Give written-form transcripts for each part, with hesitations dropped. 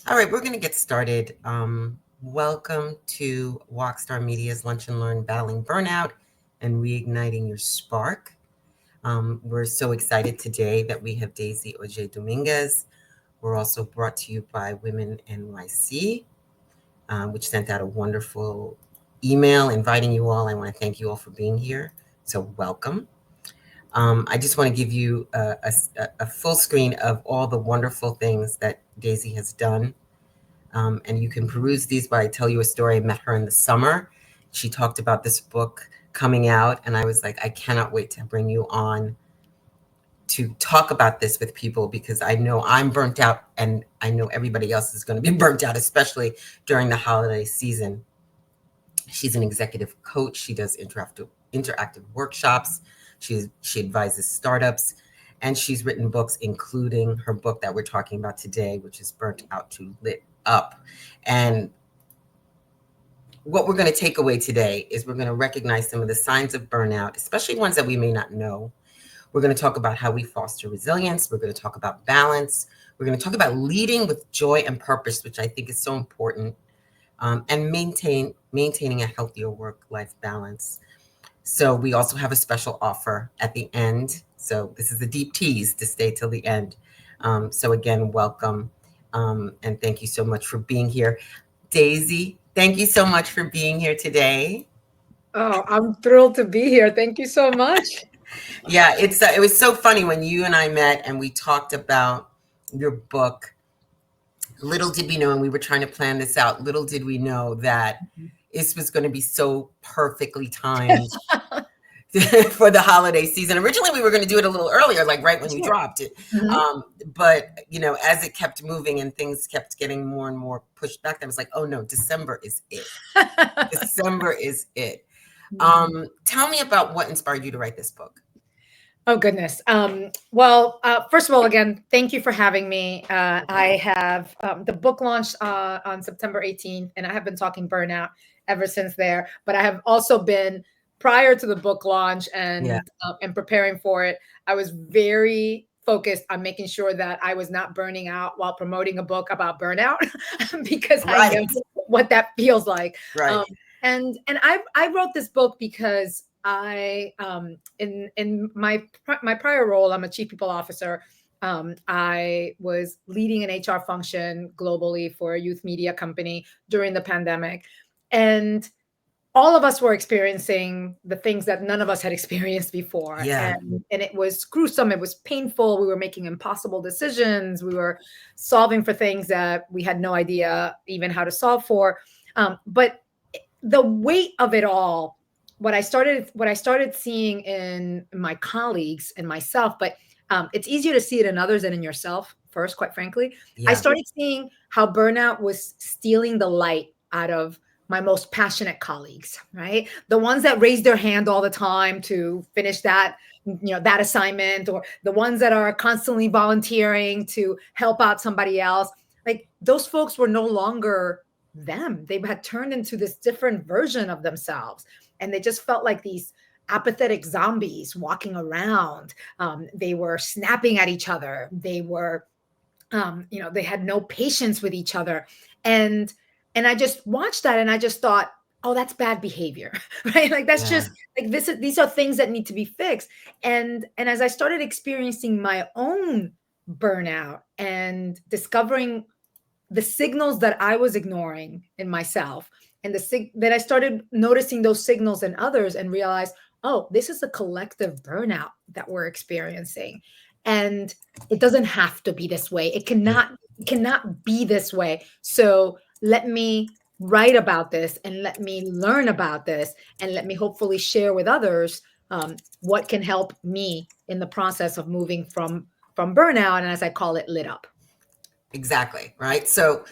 All right, we're going to get started. Welcome to Wocstar Media's Lunch and Learn Battling Burnout and Reigniting Your Spark. We're so excited today that we have Daisy Auger-Domínguez. We're also brought to you by Women NYC, which sent out a wonderful email inviting you all. I want to thank you all for being here. So welcome. I just want to give you a full screen of all the wonderful things that Daisy has done. And you can peruse these, but I tell you a story. I met her in the summer. She talked about this book coming out, and I was like, I cannot wait to bring you on to talk about this with people, because I know I'm burnt out, and I know everybody else is going to be burnt out, especially during the holiday season. She's an executive coach. She does interactive workshops. She advises startups, and she's written books, including her book that we're talking about today, which is Burnt Out to Lit Up. And what we're going to take away today is we're going to recognize some of the signs of burnout, especially ones that we may not know. We're going to talk about how we foster resilience. We're going to talk about balance. We're going to talk about leading with joy and purpose, which I think is so important, and maintaining a healthier work-life balance. So we also have a special offer at the end. So this is a deep tease to stay till the end. So again, welcome. And thank you so much for being here. Daisy, thank you so much for being here today. Oh, I'm thrilled to be here. Thank you so much. Yeah, it was so funny when you and I met and we talked about your book. Little did we know, and we were trying to plan this out, little did we know that this was going to be so perfectly timed for the holiday season. Originally, we were going to do it a little earlier, like right when you dropped it. But, as it kept moving and things kept getting more and more pushed back, I was like, oh no, December is it. December is it. Tell me about what inspired you to write this book. Oh, goodness. Well, first of all, again, thank you for having me. I have the book launched on September 18th, and I have been talking burnout ever since there. But I have also been, prior to the book launch and preparing for it, I was very focused on making sure that I was not burning out while promoting a book about burnout, because I know what that feels like. Right. And I wrote this book because I in my prior role, I'm a chief people officer. I was leading an HR function globally for a youth media company during the pandemic, and all of us were experiencing the things that none of us had experienced before. And it was gruesome. It was painful. We were making impossible decisions. We were solving for things that we had no idea even how to solve for. But the weight of it all, what I started seeing in my colleagues and myself, but it's easier to see it in others than in yourself first, quite frankly. I started seeing how burnout was stealing the light out of my most passionate colleagues, right? The ones that raise their hand all the time to finish that assignment, or the ones that are constantly volunteering to help out somebody else. Like, those folks were no longer them. They had turned into this different version of themselves. And they just felt like these apathetic zombies walking around. They were snapping at each other. They were, they had no patience with each other. And I just watched that and I just thought, oh, that's bad behavior, right? Like, that's just like these are things that need to be fixed. And as I started experiencing my own burnout and discovering the signals that I was ignoring in myself, and that I started noticing those signals in others and realized, oh, this is a collective burnout that we're experiencing. And it doesn't have to be this way. It cannot be this way. So let me write about this, and let me learn about this, and let me hopefully share with others what can help me in the process of moving from burnout, and as I call it, lit up. Exactly. Right. So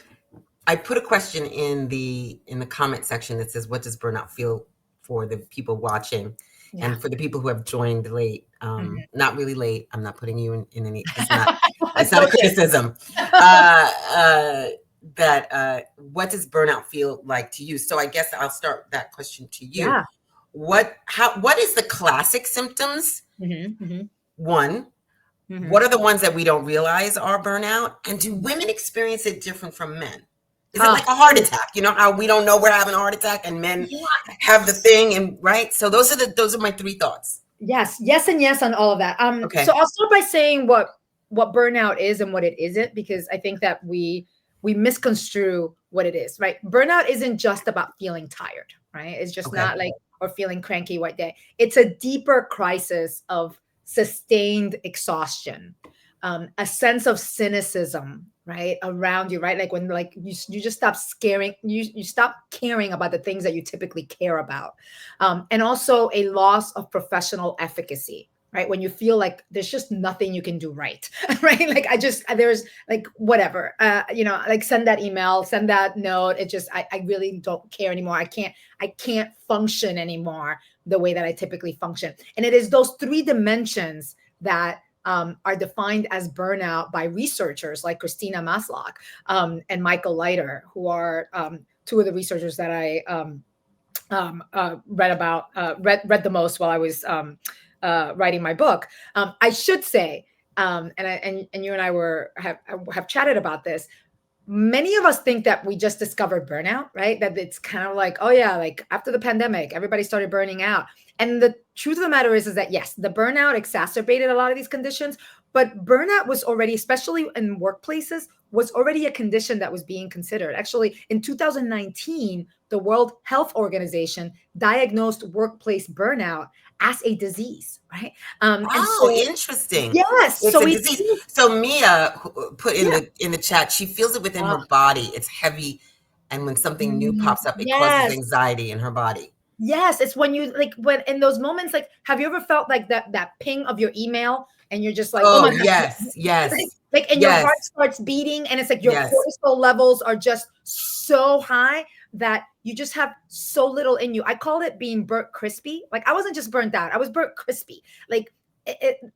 I put a question in the comment section that says, what does burnout feel for the people watching? And for the people who have joined late, not really late, I'm not putting you in any, it's not a criticism. What does burnout feel like to you? So I guess I'll start that question to you. Yeah. What is the classic symptoms? One, What are the ones that we don't realize are burnout? And do women experience it different from men? Is it like a heart attack? You know how we don't know we're having a heart attack and men have the thing, and right? So those are my three thoughts. Yes, yes, and yes on all of that. Okay. So I'll start by saying what burnout is and what it isn't, because I think that we misconstrue what it is, right? Burnout isn't just about feeling tired, right? It's just not like, or feeling cranky one day. It's a deeper crisis of sustained exhaustion, a sense of cynicism, right, around you, right? Like when like you just stop you stop caring about the things that you typically care about, and also a loss of professional efficacy, right? When you feel like there's just nothing you can do right, right? Like there's like whatever, like send that email, send that note. It just I really don't care anymore. I can't function anymore the way that I typically function. And it is those three dimensions that are defined as burnout by researchers like Christina Maslach and Michael Leiter, who are two of the researchers that I read the most while I was writing my book. I should say, and you and I have chatted about this. Many of us think that we just discovered burnout, right? That it's kind of like, oh yeah, like after the pandemic, everybody started burning out. And the truth of the matter is that yes, the burnout exacerbated a lot of these conditions, but burnout was already, especially in workplaces, was already a condition that was being considered. Actually, in 2019, the World Health Organization diagnosed workplace burnout as a disease, right? Interesting. Yes, it's a disease. So Mia put in the chat, she feels it within her body. It's heavy, and when something new pops up, it causes anxiety in her body. Yes, it's when you when in those moments, like, have you ever felt like that ping of your email and you're just like, oh my God. Yes. Like, and your heart starts beating and it's like your cortisol levels are just so high that you just have so little in you. I call it being burnt crispy. Like I wasn't just burnt out, I was burnt crispy. Like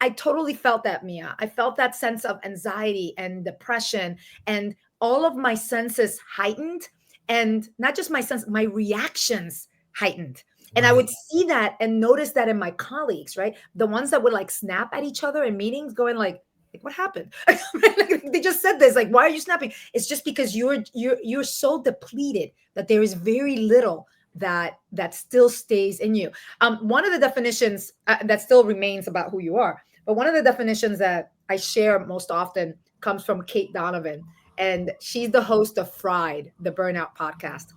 I totally felt that, Mia. I felt that sense of anxiety and depression, and all of my senses heightened, and not just my sense, my reactions heightened. And I would see that and notice that in my colleagues, right? The ones that would like snap at each other in meetings going like what happened? They just said this, like, why are you snapping? It's just because you're so depleted that there is very little that still stays in you. One of the definitions that still remains about who you are, but one of the definitions that I share most often comes from Kate Donovan, and she's the host of Fried, the Burnout podcast.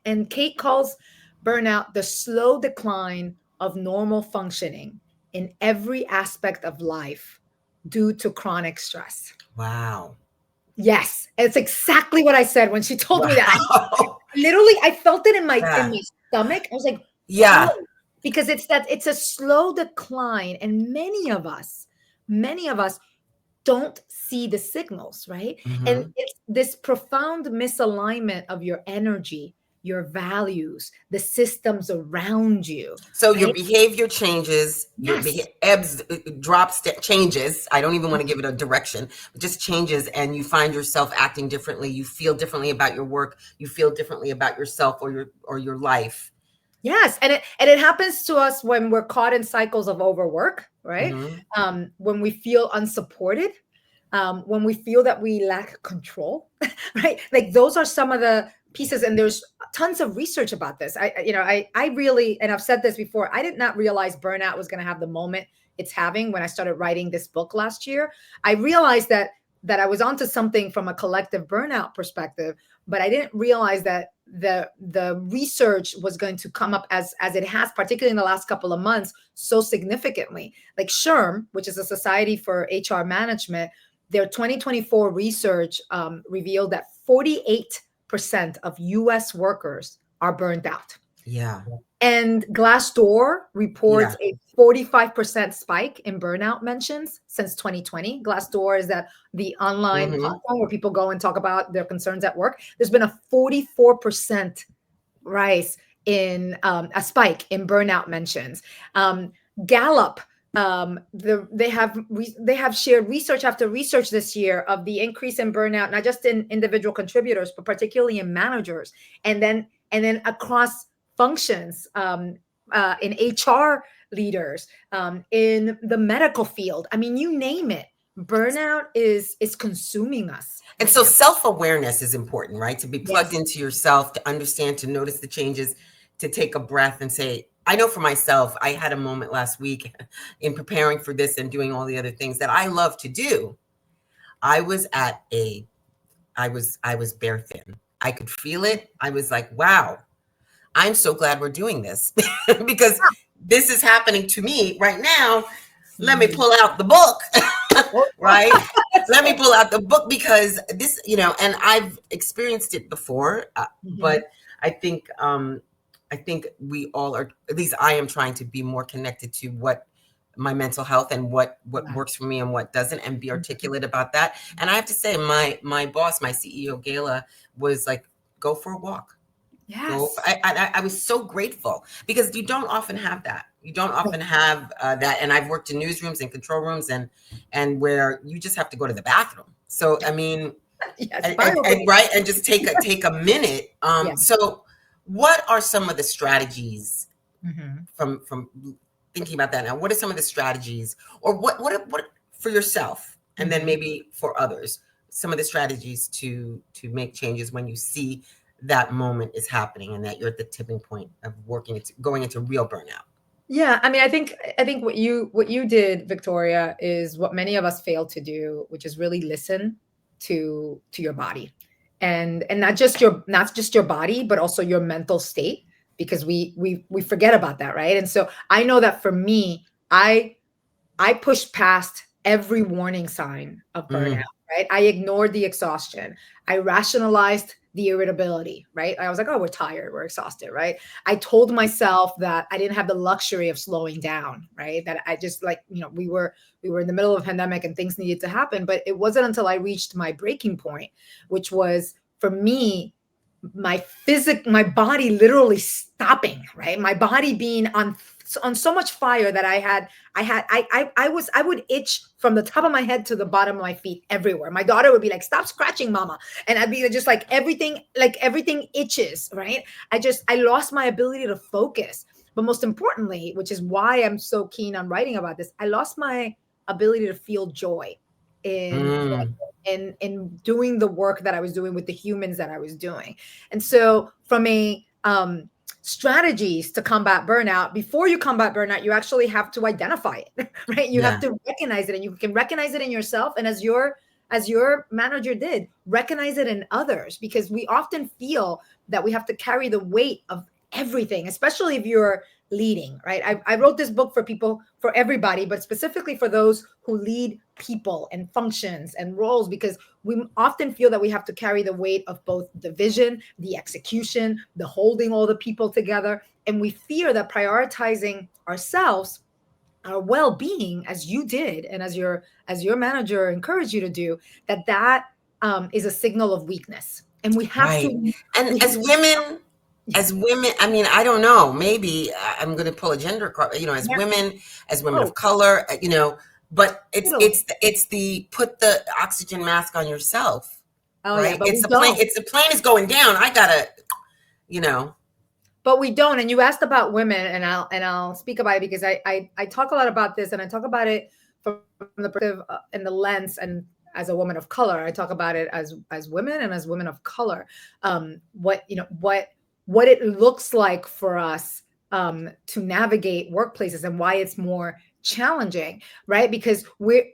And Kate calls burnout the slow decline of normal functioning in every aspect of life due to chronic stress. Wow. Yes, it's exactly what I said when she told me that. Literally, I felt it in my stomach. I was like, oh, because it's a slow decline, and many of us don't see the signals, right? Mm-hmm. And it's this profound misalignment of your energy, your values, the systems around you. So your behavior changes, your ebbs, drops, changes. I don't even want to give it a direction, it just changes, and you find yourself acting differently. You feel differently about your work. You feel differently about yourself or your life. Yes, and it happens to us when we're caught in cycles of overwork, right? Mm-hmm. When we feel unsupported, when we feel that we lack control, right? Like those are some of the pieces, and there's tons of research about this. I really, and I've said this before, I did not realize burnout was going to have the moment it's having when I started writing this book last year. I realized that I was onto something from a collective burnout perspective, but I didn't realize that the research was going to come up as it has, particularly in the last couple of months, so significantly. Like SHRM, which is a Society for HR Management, their 2024 research revealed that 48% of U.S. workers are burned out. Yeah. And Glassdoor reports a 45% spike in burnout mentions since 2020. Glassdoor is the online platform where people go and talk about their concerns at work. There's been a 44% rise in a spike in burnout mentions. Gallup, they have shared research after research this year of the increase in burnout, not just in individual contributors, but particularly in managers, and then across functions. In HR, leaders, in the medical field. I mean, you name it. Burnout is consuming us. And so self-awareness is important, right? To be plugged Yes. into yourself, to understand, to notice the changes, to take a breath and say, I know for myself, I had a moment last week in preparing for this and doing all the other things that I love to do. I was bare thin. I could feel it. I was like, wow, I'm so glad we're doing this because this is happening to me right now. Let me pull out the book, right? Let me pull out the book because this, and I've experienced it before, but I think we all are, at least I am trying to be more connected to what my mental health and what works for me and what doesn't, and be articulate about that. And I have to say, my boss, my CEO, Gayla, was like, go for a walk. Yes. I was so grateful because you don't often have that. You don't often have that. And I've worked in newsrooms and control rooms and where you just have to go to the bathroom. So, I mean, yes, right. And just take a minute. So what are some of the strategies from thinking about that now? What are some of the strategies, or what for yourself, and then maybe for others, some of the strategies to make changes when you see that moment is happening and that you're at the tipping point of going into real burnout? Yeah, I mean, I think what you did, Victoria, is what many of us fail to do, which is really listen to your body, and not just your body, but also your mental state, because we forget about that, right? And so I know that for me, I pushed past every warning sign of burnout, right? I ignored the exhaustion. I rationalized the irritability, right? I was like, oh, we're tired, we're exhausted, right? I told myself that I didn't have the luxury of slowing down, right? That I just, like, we were in the middle of a pandemic and things needed to happen. But it wasn't until I reached my breaking point, which was, for me, my body literally stopping, right? My body being on so much fire that I would itch from the top of my head to the bottom of my feet, everywhere. My daughter would be like, stop scratching, mama. And I'd be just like, everything itches, right? I lost my ability to focus. But most importantly, which is why I'm so keen on writing about this, I lost my ability to feel joy in doing the work that I was doing with the humans that I was doing. And so from a strategies to combat burnout, before you combat burnout, you actually have to identify it, right? You have to recognize it, and you can recognize it in yourself. And as your manager did, recognize it in others, because we often feel that we have to carry the weight of everything, especially if you're leading, right? I wrote this book for everybody, but specifically for those who lead people and functions and roles, because we often feel that we have to carry the weight of both the vision, the execution, the holding all the people together. And we fear that prioritizing ourselves, our well-being, as you did, and as your manager encouraged you to do, that is a signal of weakness. And we have to. And as women, I mean, I don't know, maybe I'm going to pull a gender card, as women of color, but it's the put the oxygen mask on yourself, right? But the plane is going down. I gotta, But we don't. And you asked about women, and I'll speak about it, because I talk a lot about this, and I talk about it from the perspective and the lens, and as a woman of color, I talk about it as women and as women of color. What it looks like for us to navigate workplaces, and why it's more challenging, right? Because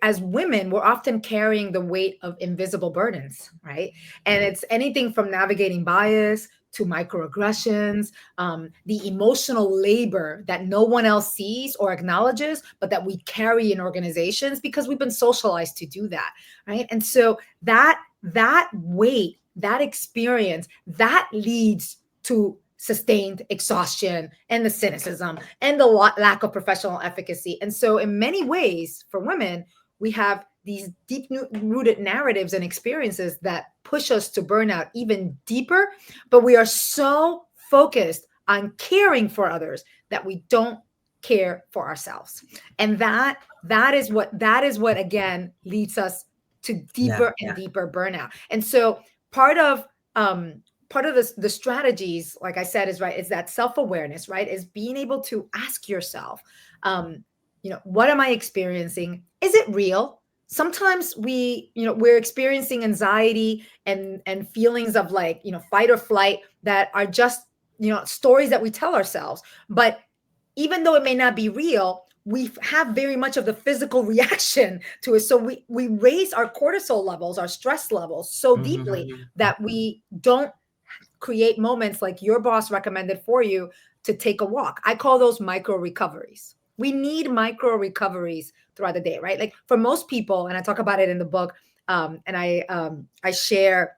as women, we're often carrying the weight of invisible burdens, right? And it's anything from navigating bias to microaggressions, the emotional labor that no one else sees or acknowledges, but that we carry in organizations because we've been socialized to do that, right? And so that weight, that experience, that leads to sustained exhaustion and the cynicism and the lack of professional efficacy. And so in many ways, for women, we have these deep-rooted narratives and experiences that push us to burnout even deeper, but we are so focused on caring for others that we don't care for ourselves. And that is what again leads us to deeper and deeper burnout. And so part of part of the strategies, like I said, is right, is that self-awareness, right? Is being able to ask yourself, what am I experiencing? Is it real? Sometimes we're experiencing anxiety and feelings of like, fight or flight that are just, stories that we tell ourselves. But even though it may not be real, we have very much of the physical reaction to it. So we raise our cortisol levels, our stress levels so deeply Mm-hmm. that we don't create moments like your boss recommended for you to take a walk. I call those micro recoveries. We need micro recoveries throughout the day, right? Like for most people, and I talk about it in the book, and I share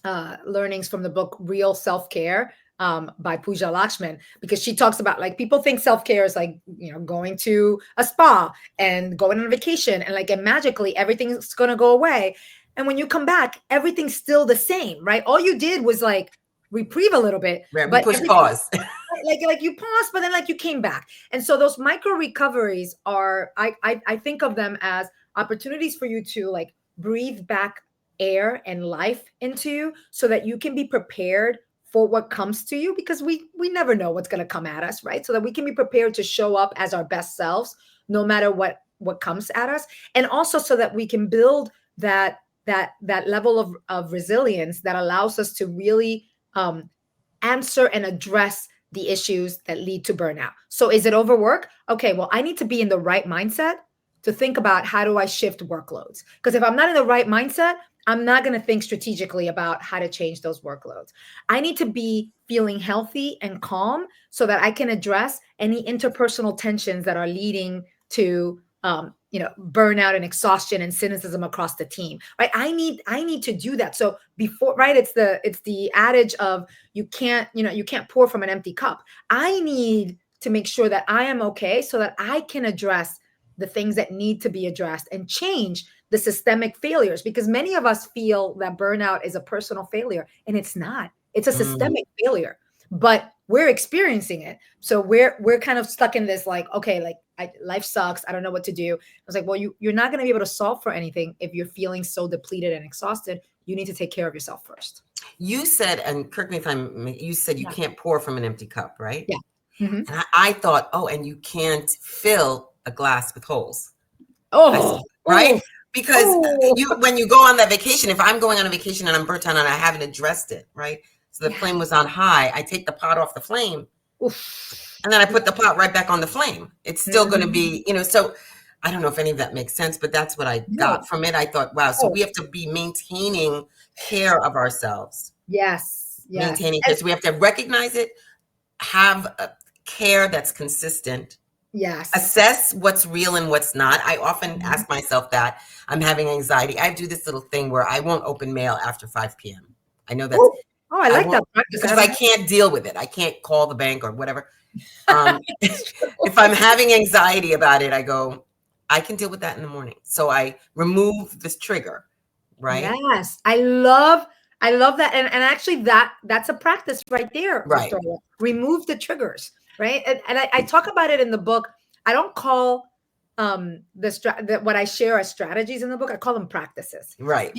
learnings from the book Real Self-Care by Pooja Lakshman, because she talks about like people think self-care is like, going to a spa and going on a vacation and magically everything's going to go away. And when you come back, everything's still the same, right? All you did was like reprieve a little bit, Right. We but push pause. like you paused, but then like you came back. And so those micro recoveries are, I think of them as opportunities for you to like breathe back air and life into you so that you can be prepared for what comes to you, because we never know what's going to come at us, right? So that we can be prepared to show up as our best selves no matter what comes at us. And also so that we can build that level of resilience that allows us to really answer and address the issues that lead to burnout. So is it overwork? Okay, well, I need to be in the right mindset to think about how do I shift workloads? Because if I'm not in the right mindset, I'm not going to think strategically about how to change those workloads. I need to be feeling healthy and calm so that I can address any interpersonal tensions that are leading to burnout and exhaustion and cynicism across the team, right? I need to do that. So before, right, it's the adage of you can't pour from an empty cup. I need to make sure that I am okay so that I can address the things that need to be addressed and change the systemic failures, because many of us feel that burnout is a personal failure, and it's not. It's a systemic failure, but we're experiencing it. So we're kind of stuck in this like, okay, like life sucks. I don't know what to do. I was like, well, you're not going to be able to solve for anything if you're feeling so depleted and exhausted. You need to take care of yourself first. You said, and correct me if you said you can't pour from an empty cup, right? Yeah. Mm-hmm. And I thought, and you can't fill a glass with holes. Right? Because when you go on that vacation, if I'm going on a vacation and I'm burnt out and I haven't addressed it, right? So the flame was on high, I take the pot off the flame. Oof. And then I put the pot right back on the flame. It's still going to be, so I don't know if any of that makes sense, but that's what I got from it. I thought, wow, so we have to be maintaining care of ourselves. Yes. Maintaining care. So we have to recognize it, have a care that's consistent. Yes. Assess what's real and what's not. I often ask myself that. I'm having anxiety. I do this little thing where I won't open mail after 5 p.m. I know that's... I like that practice. Because I can't deal with it. I can't call the bank or whatever. If I'm having anxiety about it, I go, I can deal with that in the morning. So I remove this trigger, right? Yes. I love that. And actually that's a practice right there. Right. Remove the triggers, right? And I talk about it in the book. I don't call what I share as strategies in the book, I call them practices. Right.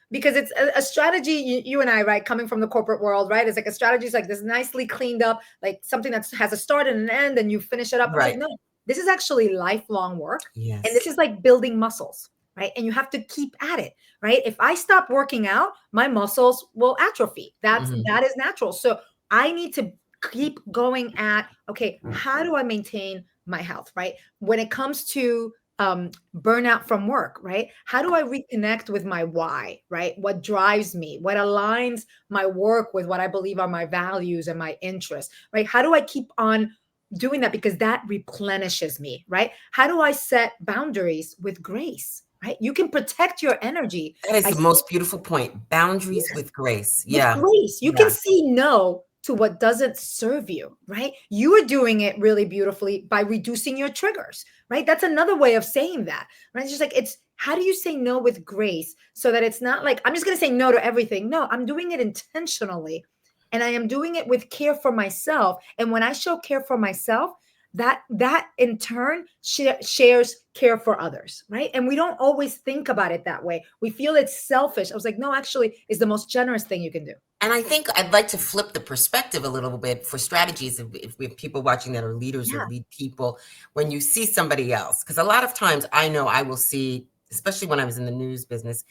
Because it's a strategy, you and I, right, coming from the corporate world, right? It's like a strategy is like this nicely cleaned up, like something that has a start and an end, and you finish it up. Right. Like, no, this is actually lifelong work. Yes. And this is like building muscles, right? And you have to keep at it, right? If I stop working out, my muscles will atrophy. That is natural. So I need to keep going at, okay, how do I maintain my health, right? When it comes to burnout from work, right? How do I reconnect with my why, right? What drives me? What aligns my work with what I believe are my values and my interests, right? How do I keep on doing that? Because that replenishes me, right? How do I set boundaries with grace, right? You can protect your energy. That is the most beautiful point. Boundaries with grace. Yeah. With grace. You can say no to what doesn't serve you, right? You are doing it really beautifully by reducing your triggers, right? That's another way of saying that, right? It's just like, how do you say no with grace so that it's not like, I'm just going to say no to everything. No, I'm doing it intentionally, and I am doing it with care for myself. And when I show care for myself, that in turn shares care for others, right? And we don't always think about it that way. We feel it's selfish. I was like, no, actually, it's the most generous thing you can do. And I think I'd like to flip the perspective a little bit for strategies if we have people watching that are leaders or Yeah. lead people, when you see somebody else. Because a lot of times I know I will see, especially when I was in the news business,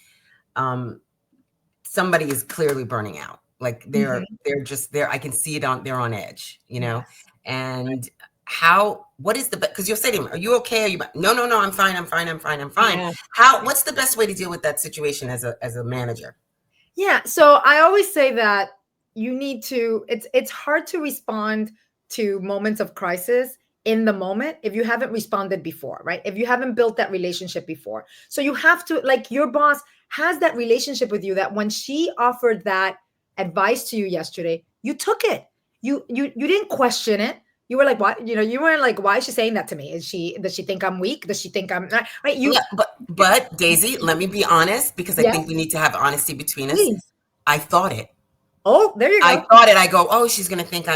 um, somebody is clearly burning out. Like Mhm. they're just there. I can see it they're on edge, you know? Yes. And what is the because you'll say to him, are you okay? Are you no, no, no, I'm fine, I'm fine, I'm fine, I'm fine. Yeah. What's the best way to deal with that situation as a manager? Yeah. So I always say that you need to, it's hard to respond to moments of crisis in the moment if you haven't responded before, right? If you haven't built that relationship before. So you have to, like, your boss has that relationship with you that when she offered that advice to you yesterday, you took it. You didn't question it. You were like, what? You weren't like, why is she saying that to me? Does she think I'm weak? Does she think I'm not right? Yeah, but Daisy, let me be honest, because I Yeah, think we need to have honesty between us. please. I thought it. Oh, there you I go. thought it. I go, oh, she's gonna think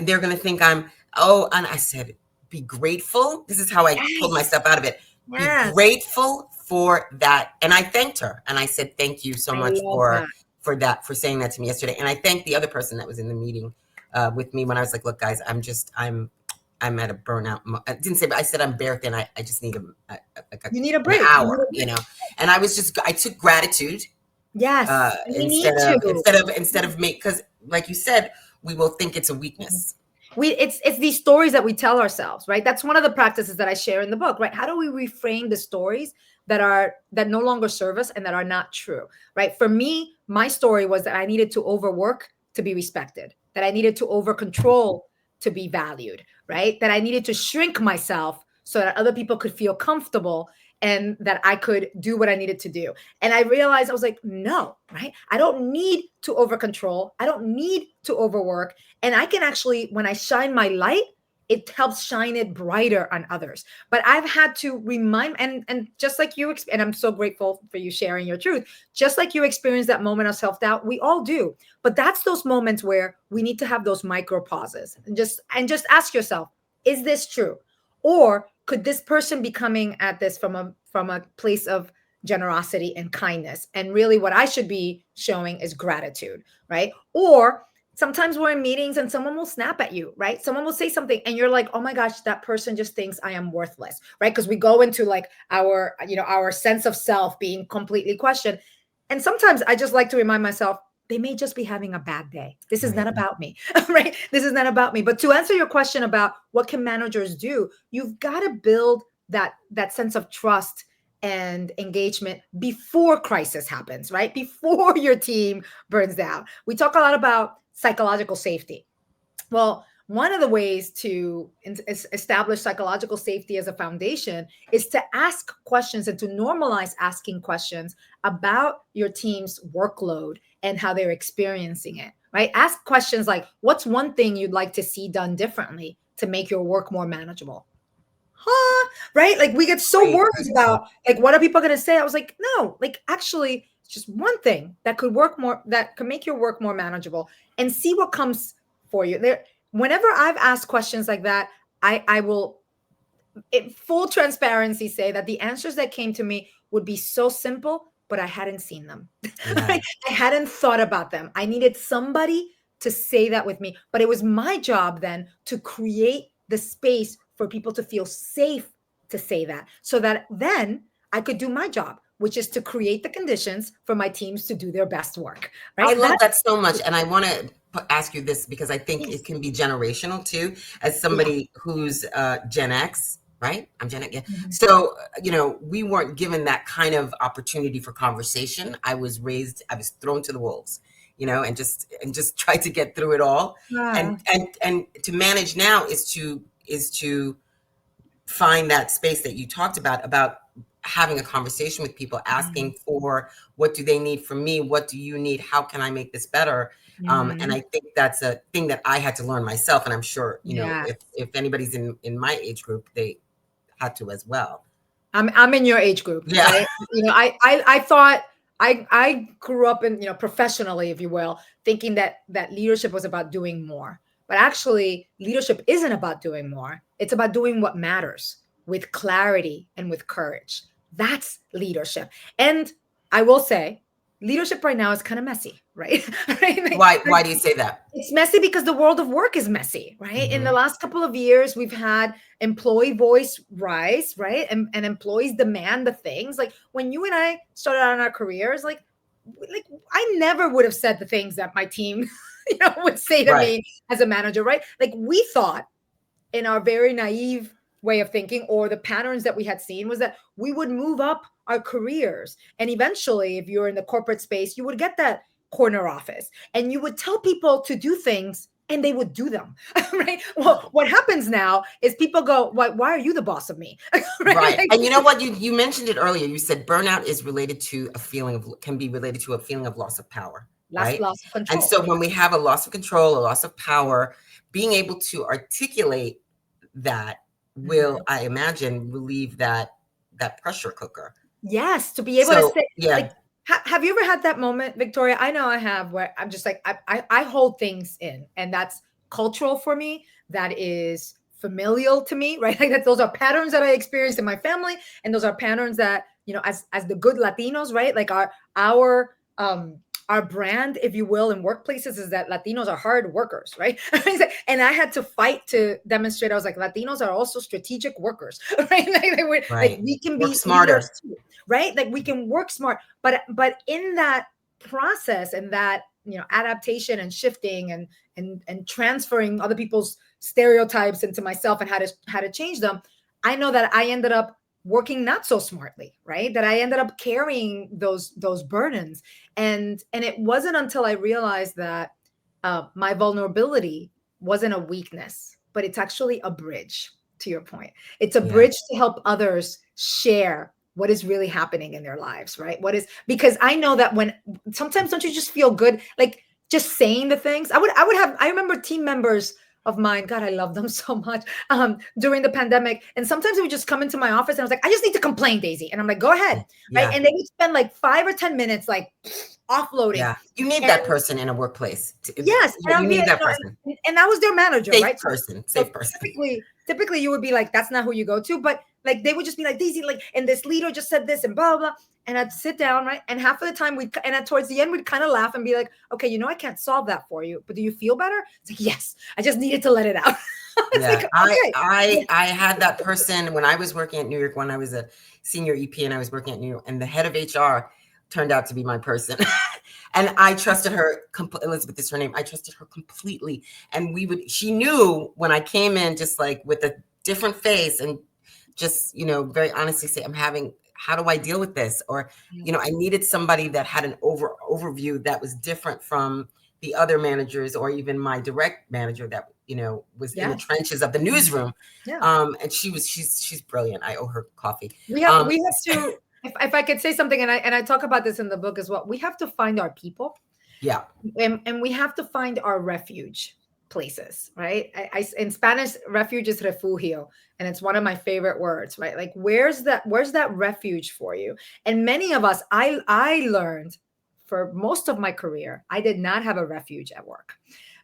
they're gonna think I'm. Oh, and I said, be grateful. This is how I pulled Yes. myself out of it. Be Yes. grateful for that. And I thanked her, and I said, thank you so I much love that. for saying that to me yesterday. And I thanked the other person that was in the meeting with me when I was like, look, guys, I'm at a burnout. I didn't say, but I said I'm bare thin. I just need like You need a an break. You need hour, a break. And I took gratitude Yes. And we need instead of to. make, because like you said, we will think it's a Mhm. weakness. It's these stories that we tell ourselves, right? That's one of the practices that I share in the book, right? How do we reframe the stories that no longer serve us and that are not true, right? For me, my story was that I needed to overwork to be respected, that I needed to over control to be valued, right? That I needed to shrink myself so that other people could feel comfortable and that I could do what I needed to do. And I realized, I was like, no, right? I don't need to over control. I don't need to overwork. And I can actually, when I shine my light, it helps shine it brighter on others. But I've had to remind, and just like you, and I'm so grateful for you sharing your truth. Just like you experienced that moment of self-doubt, we all do. But that's those moments where we need to have those micro pauses and just ask yourself, is this true? Or could this person be coming at this from a place of generosity and kindness? And really what I should be showing is gratitude, right? Or sometimes we're in meetings and someone will snap at you, right? Someone will say something and you're like, oh my gosh, that person just thinks I am worthless, right? Because we go into like our sense of self being completely questioned. And sometimes I just like to remind myself, they may just be having a bad day. This is Right. not about me, right? This is not about me. But to answer your question about what can managers do, you've got to build that sense of trust and engagement before crisis happens, right? Before your team burns down. We talk a lot about psychological safety. Well, one of the ways to establish psychological safety as a foundation is to ask questions and to normalize asking questions about your team's workload and how they're experiencing it, right? Ask questions like, what's one thing you'd like to see done differently to make your work more manageable? Huh? Right? Like we get so Great worried question. about like what are people going to say? I was like, no, like actually it's just one thing that could work more, that could make your work more manageable, and see what comes for you. There, whenever I've asked questions like that, I will, in full transparency, say that the answers that came to me would be so simple, but I hadn't seen them. Yeah. Right? I hadn't thought about them. I needed somebody to say that with me, but it was my job then to create the space for people to feel safe to say that, so that then I could do my job, which is to create the conditions for my teams to do their best work. I Right? love that so much. And I want to ask you this because I think Yes. it can be generational too. As Yeah. somebody who's Gen X, right? I'm Gen X. Yeah. Mhm. So, we weren't given that kind of opportunity for conversation. I was thrown to the wolves, and just tried to get through it all. Yeah. And to manage now is to find that space that you talked about having a conversation with people, asking Mhm. for what do they need from me, what do you need, how can I make this better. And Mhm. I think that's a thing that I had to learn myself, and I'm sure Yeah. if anybody's in my age group, they had to as well. I'm in your age group, Yeah. right? I thought I grew up in, professionally, if you will, thinking that leadership was about doing more. But actually, leadership isn't about doing more. It's about doing what matters with clarity and with courage. That's leadership. And I will say, leadership right now is kind of messy, right? Right? Why do you say that? It's messy because the world of work is messy, right? In the last couple of years, we've had employee voice rise, right? And employees demand the things. Like when you and I started out in our careers, like I never would have said the things that my team, would say to Right. me as a manager, right? Like we thought in our very naive way of thinking, or the patterns that we had seen, was that we would move up our careers. And eventually, if you're in the corporate space, you would get that corner office and you would tell people to do things and they would do them. Right. Well, what happens now is people go, why are you the boss of me? Right. Like, And you know what? You mentioned it earlier. You said burnout is related to can be related to a feeling of loss of power. Right. loss of And control. so when we have a loss of control, a loss of power, being able to articulate that will, I imagine, relieve that pressure cooker. Yes, to be able to say, yeah. like, have you ever had that moment, Victoria? I know I have, where I'm just like, I hold things in, and that's cultural for me. That is familial to me, right? Like those are patterns that I experienced in my family, and those are patterns that, as the good Latinos, right? Like our brand, if you will, in workplaces is that Latinos are hard workers, right? And I had to fight to demonstrate. I was like, Latinos are also strategic workers, right? Like we can work be smarter too, right? Like we can work smart, but in that process and that adaptation and shifting and transferring other people's stereotypes into myself and how to change them, I know that I ended up working not so smartly, right? That I ended up carrying those burdens. And it wasn't until I realized that my vulnerability wasn't a weakness, but it's actually a bridge, to your point. It's a bridge to help others share what is really happening in their lives, right? Because I know that when sometimes don't you just feel good, like just saying the things. I remember team members of mine, God, I love them so much, during the pandemic. And sometimes they would just come into my office and I was like, I just need to complain, Daisy. And I'm like, go ahead. Yeah. Right. And they would spend like 5 or 10 minutes like offloading. Yeah. You need that person in a workplace. Yes. You need that person. And I was their manager, Safe right? person. So typically you would be like, that's not who you go to. But like they would just be like, Daisy, like, and this leader just said this and blah, blah, blah. And I'd sit down, right? And half of the time towards the end, we'd kind of laugh and be like, okay, I can't solve that for you, but do you feel better? It's like, yes, I just needed to let it out. Yeah, like, okay. I had that person when I was working at New York, when I was a senior EP and I was working at New York, and the head of HR turned out to be my person. And I trusted her, Elizabeth is her name. I trusted her completely. And she knew when I came in, just like with a different face and just, very honestly say, how do I deal with this? Or, I needed somebody that had an overview that was different from the other managers or even my direct manager that, was in the trenches of the newsroom. And she's brilliant. I owe her coffee. We have to, if I could say something, and I talk about this in the book as well, we have to find our people. Yeah. And we have to find our refuge places, right? In Spanish, refuge is refugio, and it's one of my favorite words, right? Like, where's that refuge for you? And many of us, I learned for most of my career, I did not have a refuge at work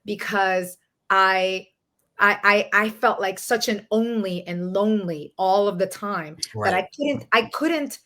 because I felt like such an only and lonely all of the time that I couldn't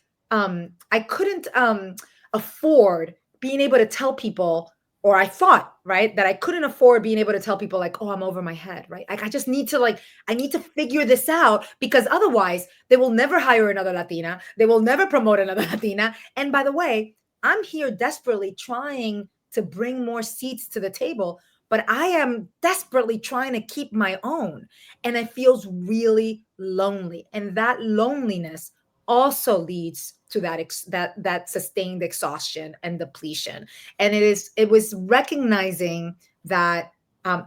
afford being able to tell people, or I thought, right, that I couldn't afford being able to tell people like, oh, I'm over my head, right? Like, I just need to I need to figure this out, because otherwise they will never hire another Latina. They will never promote another Latina. And by the way, I'm here desperately trying to bring more seats to the table, but I am desperately trying to keep my own. And it feels really lonely. And that loneliness also leads to that sustained exhaustion and depletion. And it was recognizing that and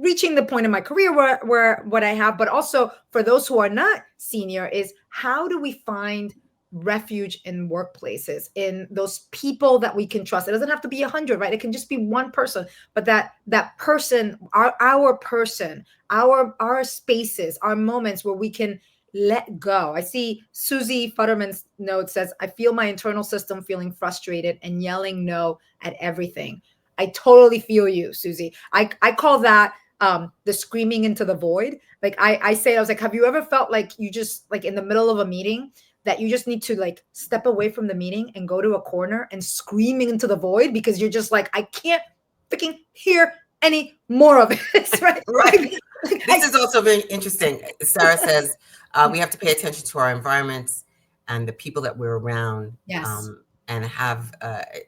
reaching the point in my career where what I have, but also for those who are not senior, is how do we find refuge in workplaces, in those people that we can trust? It doesn't have to be 100, right? It can just be one person, but that person, our person, our spaces, our moments where we can let go. I see Susie Futterman's note says, I feel my internal system feeling frustrated and yelling no at everything. I totally feel you, Susie. I call that the screaming into the void. Like I say, I was like, have you ever felt like you just, like, in the middle of a meeting that you just need to like step away from the meeting and go to a corner and screaming into the void because you're just like, I can't freaking hear any more of it. Right. Right. This is also very interesting. Sarah says we have to pay attention to our environments and the people that we're around. Yes. And have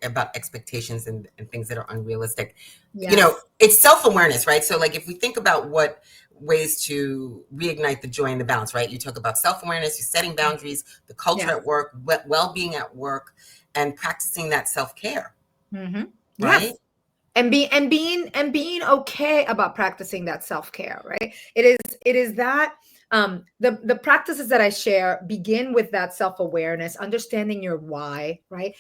about expectations and things that are unrealistic. Yes. You know, it's self-awareness, right? So like if we think about what ways to reignite the joy and the balance, right? You talk about self-awareness, you're setting boundaries, the culture at work, well-being at work, and practicing that self-care. Mm-hmm. Right? Yes. And being okay about practicing that self-care, right? It is that the practices that I share begin with that self-awareness, understanding your why, right?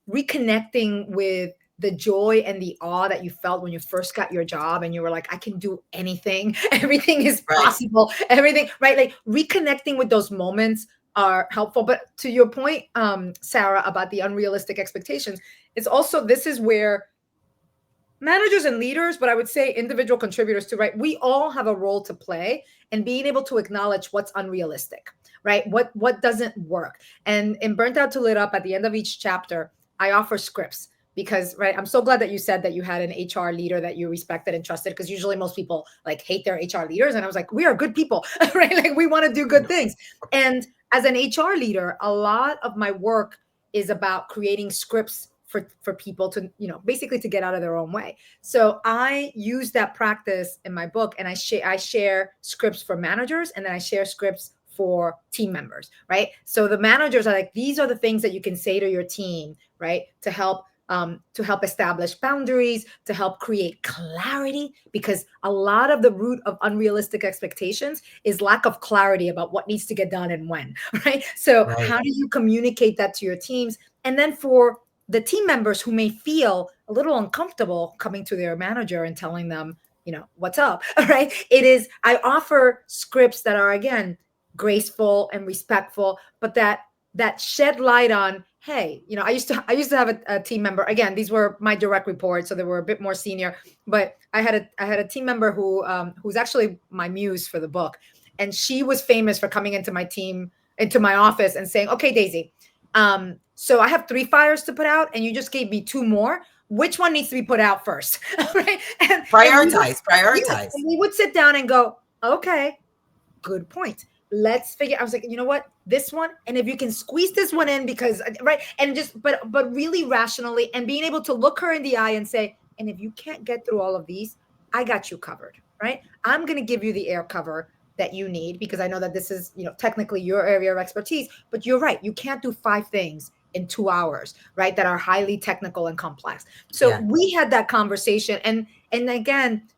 Reconnecting with the joy and the awe that you felt when you first got your job and you were like, I can do anything, everything is possible, everything, right? Like reconnecting with those moments are helpful. But to your point, Sarah, about the unrealistic expectations, it's also, this is where managers and leaders, but I would say individual contributors too, right? We all have a role to play in being able to acknowledge what's unrealistic, right? What doesn't work. And in Burnt Out to Lit Up, at the end of each chapter, I offer scripts because, right, I'm so glad that you said that you had an HR leader that you respected and trusted, because usually most people like hate their HR leaders. And I was like, we are good people, right? Like we want to do good things. And as an HR leader, a lot of my work is about creating scripts for people to, you know, basically to get out of their own way. So I use that practice in my book, and I share scripts for managers, and then I share scripts for team members, right? So the managers are like, these are the things that you can say to your team, right? To help establish boundaries, to help create clarity, because a lot of the root of unrealistic expectations is lack of clarity about what needs to get done and when, right? So how do you communicate that to your teams? And then for the team members who may feel a little uncomfortable coming to their manager and telling them, you know, what's up, right? I offer scripts that are, again, graceful and respectful, but that shed light on, hey, you know, I used to have a team member. Again, these were my direct reports, so they were a bit more senior. But I had a team member who's actually my muse for the book, and she was famous for coming into my office and saying, "Okay, Daisy, so I have 3 fires to put out, and you just gave me 2 more. Which one needs to be put out first?" Right? And prioritize. And we would sit down and go, "Okay, good point. Let's figure." I was like, you know what, this one, and if you can squeeze this one in, because right, and just but really rationally, and being able to look her in the eye and say, and if you can't get through all of these, I got you covered, right? I'm going to give you the air cover that you need, because I know that this is, you know, technically your area of expertise, but you're right, you can't do 5 things in 2 hours, right, that are highly technical and complex. So we had that conversation, and again,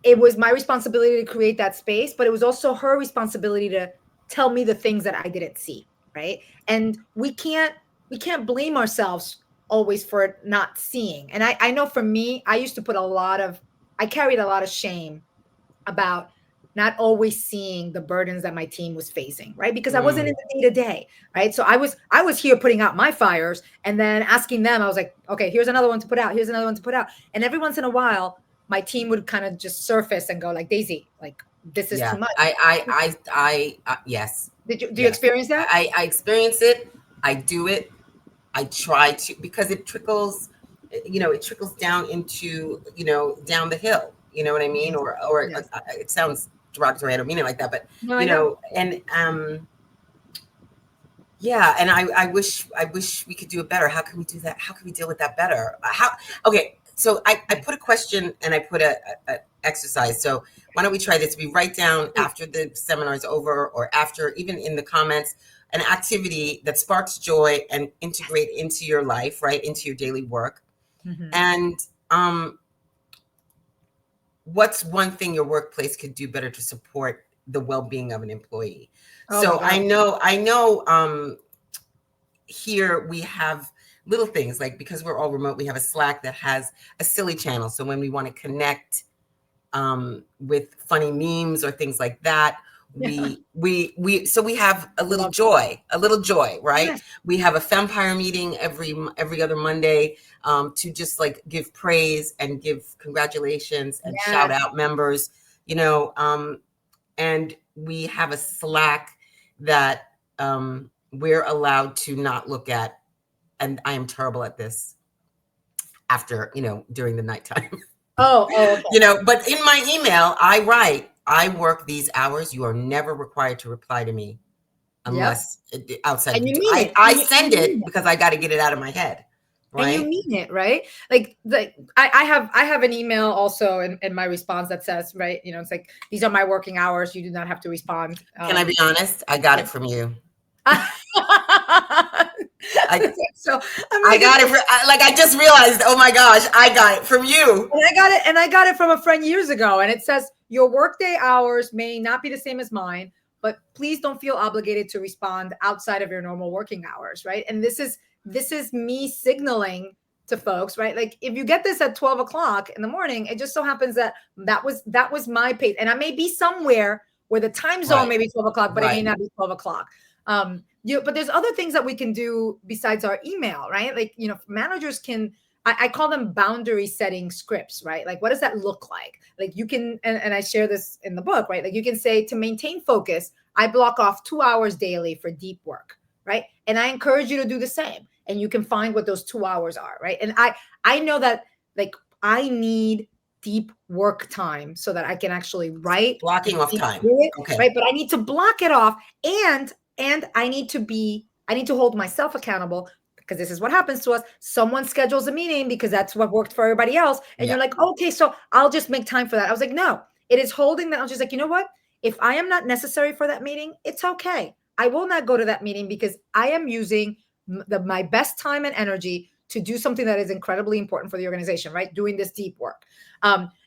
it was my responsibility to create that space, but it was also her responsibility to tell me the things that I didn't see, right? And we can't blame ourselves always for not seeing. And I know for me, I carried a lot of shame about not always seeing the burdens that my team was facing, right? Because I wasn't in the day-to-day, right? So I was here putting out my fires and then asking them, I was like, okay, here's another one to put out. Here's another one to put out. And every once in a while, my team would kind of just surface and go like, Daisy, like, this is too much. Yes. Do you experience that? I experience it. I do it. I try to, because it trickles down into, down the hill, you know what I mean? Or Yes. It sounds derogatory. I don't mean it like that, but No, and yeah. And I wish we could do it better. How can we do that? How can we deal with that better? Okay. So I put a question and I put a exercise. So why don't we try this? We write down after the seminar is over, or after, even in the comments, an activity that sparks joy and integrate into your life, right? Into your daily work. Mm-hmm. And what's one thing your workplace could do better to support the well-being of an employee? So I know here we have little things, like, because we're all remote, we have a Slack that has a silly channel. So when we want to connect with funny memes or things like that, we have a little joy, right? Yes. We have a Fempire meeting every other Monday to just like give praise and give congratulations and shout out members, and we have a Slack that we're allowed to not look at, and I am terrible at this after, during the nighttime, Okay. but in my email, I write, I work these hours. You are never required to reply to me Yep. unless outside And of you duty. mean I, it. I And send you mean it because I got to get it out of my head. and you Right. mean it, right? Like I have an email also in my response that says, right, it's like, these are my working hours. You do not have to respond. Can I be honest? I got it from you. I, So I'm I like, got it. I just realized, oh my gosh, I got it from you. and I got it from a friend years ago. And it says, your workday hours may not be the same as mine, but please don't feel obligated to respond outside of your normal working hours, right? And this is me signaling to folks, right? Like, if you get this at 12 o'clock in the morning, it just so happens that was my pace. And I may be somewhere where the time zone may be 12 o'clock, but it may not be 12 o'clock. But there's other things that we can do besides our email, right? Like, managers can, I call them boundary setting scripts, right? Like, what does that look like? Like, you can, and I share this in the book, right? Like, you can say, to maintain focus, I block off 2 hours daily for deep work, right? And I encourage you to do the same. And you can find what those 2 hours are, right? And I know that, like, I need deep work time so that I can actually write, blocking off time. Okay. right? But I need to block it off, and I need to hold myself accountable, because this is what happens to us. Someone schedules a meeting because that's what worked for everybody else. And you're like, okay, so I'll just make time for that. I was like, no, it is holding that. I was just like, you know what? If I am not necessary for that meeting, it's okay. I will not go to that meeting because I am using my best time and energy to do something that is incredibly important for the organization, right? Doing this deep work.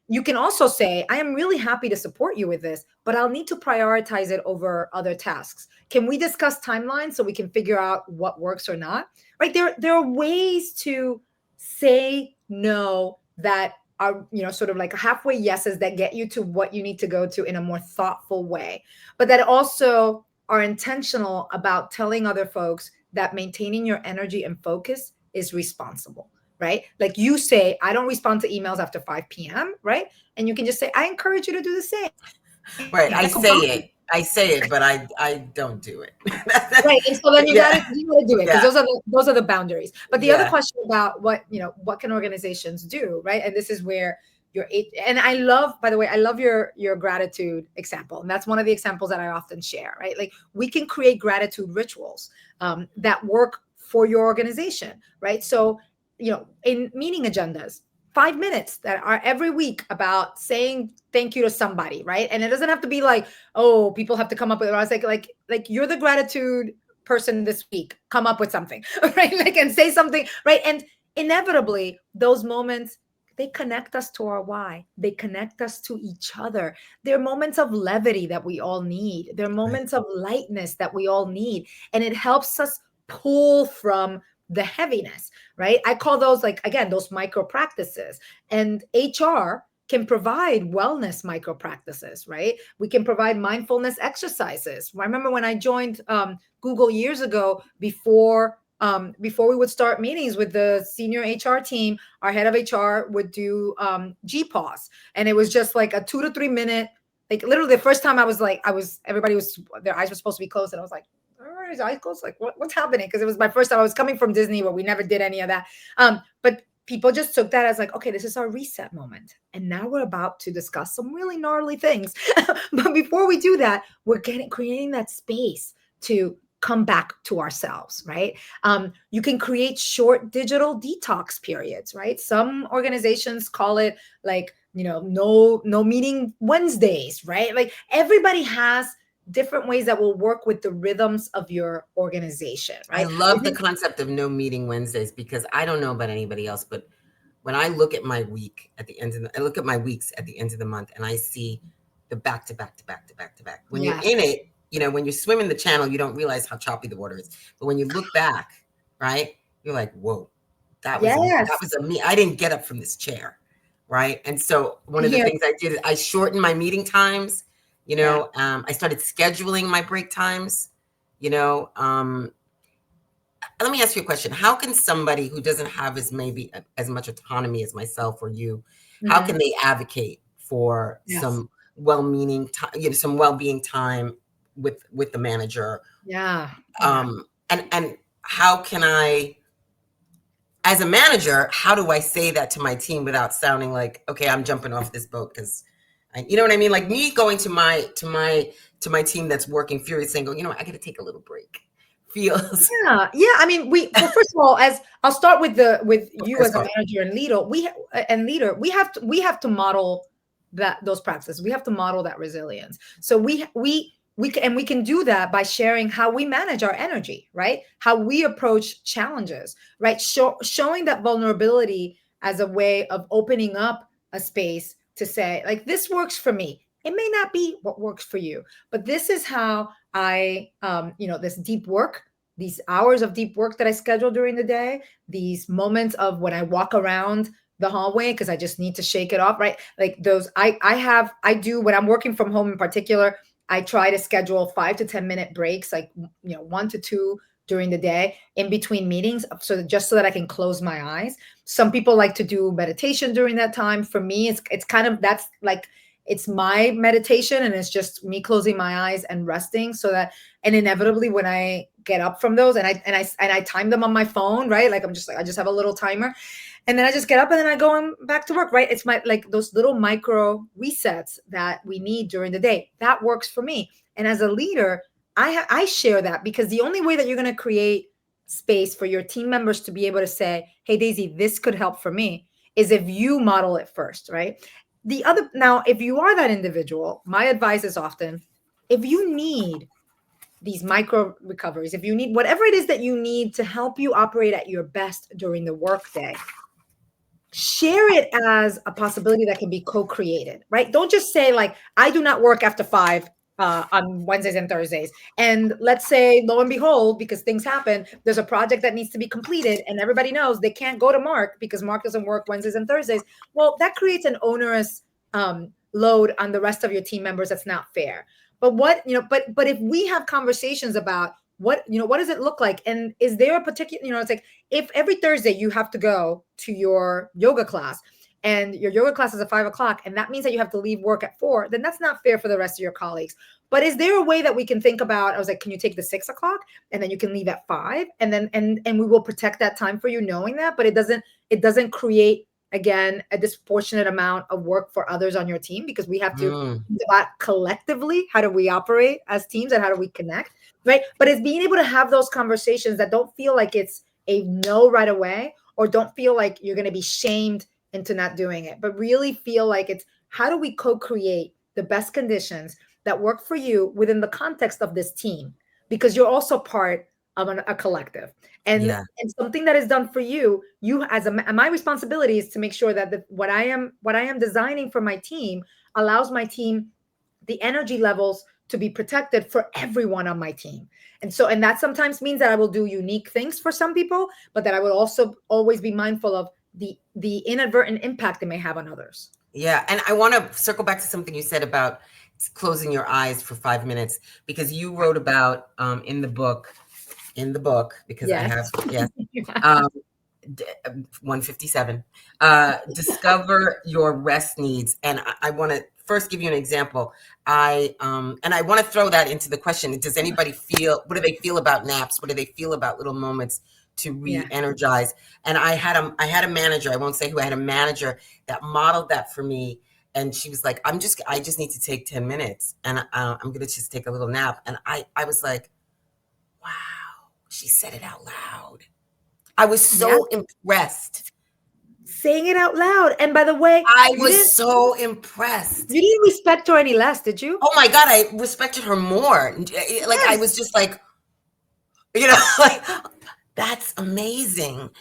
You can also say, I am really happy to support you with this, but I'll need to prioritize it over other tasks. Can we discuss timelines so we can figure out what works or not? Right? There are ways to say no that are, sort of like halfway yeses that get you to what you need to go to in a more thoughtful way, but that also are intentional about telling other folks that maintaining your energy and focus is responsible. Right? Like, you say, I don't respond to emails after 5 p.m. Right? And you can just say, I encourage you to do the same. Right. I say it, but I don't do it. Right. And so then you gotta do it, because those are the boundaries. But the other question about what can organizations do, right? And this is where and I love, by the way, I love your gratitude example. And that's one of the examples that I often share, right? Like, we can create gratitude rituals that work for your organization, right? So, in meeting agendas, 5 minutes that are every week about saying thank you to somebody, right? And it doesn't have to be like, oh, people have to come up with it. I was like, you're the gratitude person this week. Come up with something, right? Like, and say something, right? And inevitably, those moments, they connect us to our why. They connect us to each other. They're moments of levity that we all need. They're moments of lightness that we all need. And it helps us pull from the heaviness, right? I call those, like, again, those micro practices. And HR can provide wellness micro practices, right? We can provide mindfulness exercises. I remember when I joined Google years ago, before we would start meetings with the senior HR team, our head of HR would do G-pause. And it was just like a 2 to 3 minute, like, literally the first time everybody was, their eyes were supposed to be closed. And I was like, his eyes closed? Like, what's happening? Because it was my first time. I was coming from Disney, where we never did any of that. But people just took that as like, okay, this is our reset moment. And now we're about to discuss some really gnarly things. But before we do that, we're creating that space to come back to ourselves, right? You can create short digital detox periods, right? Some organizations call it, like, no meeting Wednesdays, right? Like, everybody has different ways that will work with the rhythms of your organization, right? I love the concept of no meeting Wednesdays, because I don't know about anybody else, but when I look at my week at the end of I look at my weeks at the end of the month, and I see the back to back to back to back to back. When you're in it, when you swim in the channel, you don't realize how choppy the water is. But when you look back, right, you're like, whoa, that was me. I didn't get up from this chair, right? And so one of the things I did is I shortened my meeting times. I started scheduling my break times. Let me ask you a question. How can somebody who doesn't have as much autonomy as myself or you, how can they advocate for some well-meaning time, some well-being time with the manager? and how can I, as a manager, how do I say that to my team without sounding like, okay, I'm jumping off this boat because, you know what I mean? Like me going to my team that's working furious and go, you know what, I got to take a little break. Feels Yeah. I mean, well, first of all, as I'll start with you as a part. manager and leader, we have to model those practices. We have to model that resilience. So we can do that by sharing how we manage our energy, right? How we approach challenges, right? Showing that vulnerability as a way of opening up a space to say, like, this works for me. It may not be what works for you, but this is how I, this deep work, these hours of deep work that I schedule during the day, these moments of when I walk around the hallway because I just need to shake it off, right? Like those, I do when I'm working from home in particular. I try to schedule 5 to 10 minute breaks, like 1 to 2 during the day in between meetings, so that I can close my eyes. Some people like to do meditation during that time. For me, it's kind of, that's like, it's my meditation, and it's just me closing my eyes and resting, so that, and inevitably when I get up from those, and I time them on my phone, right? Like I just have a little timer, and then I just get up and then I go back to work, right? It's like those little micro resets that we need during the day. That works for me. And as a leader, I share that, because the only way that you're going to create space for your team members to be able to say, hey, Daisy, this could help for me, is if you model it first, right? Now, if you are that individual, my advice is often, if you need these micro recoveries, if you need whatever it is that you need to help you operate at your best during the workday, share it as a possibility that can be co-created, right? Don't just say, like, I do not work after 5 on Wednesdays and Thursdays. And let's say, lo and behold, because things happen, there's a project that needs to be completed and everybody knows they can't go to Mark because Mark doesn't work Wednesdays and Thursdays. Well, that creates an onerous load on the rest of your team members. That's not fair. But but if we have conversations about what does it look like? And is there a particular, it's like, if every Thursday you have to go to your yoga class, and your yoga class is at 5 o'clock, and that means that you have to leave work at 4, then that's not fair for the rest of your colleagues. But is there a way that we can think about, I was like, can you take the 6 o'clock and then you can leave at 5, and then, and we will protect that time for you, knowing that, but it doesn't create, again, a disproportionate amount of work for others on your team, because we have to think about collectively, how do we operate as teams and how do we connect, right? But it's being able to have those conversations that don't feel like it's a no right away, or don't feel like you're going to be shamed into not doing it, but really feel like it's, how do we co-create the best conditions that work for you within the context of this team, because you're also part of a collective, and something that is done for you as my responsibility is to make sure that what I am designing for my team allows my team the energy levels to be protected for everyone on my team. And that sometimes means that I will do unique things for some people, but that I will also always be mindful of the inadvertent impact it may have on others. Yeah. And I want to circle back to something you said about closing your eyes for 5 minutes, because you wrote about in the book, because I have, 157, discover your rest needs. And I want to first give you an example. And I want to throw that into the question. Does anybody what do they feel about naps? What do they feel about little moments to re-energize? And I had a manager, I won't say who, I had a manager that modeled that for me. And she was like, I just need to take 10 minutes and I'm going to just take a little nap. And I was like, wow, she said it out loud. I was so impressed. Saying it out loud. And by the way, I was so impressed. You didn't respect her any less, did you? Oh my God, I respected her more. Like, I was just like, like, that's amazing.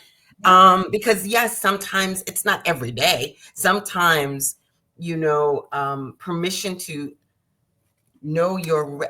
Because yes, sometimes it's not every day. Sometimes, permission to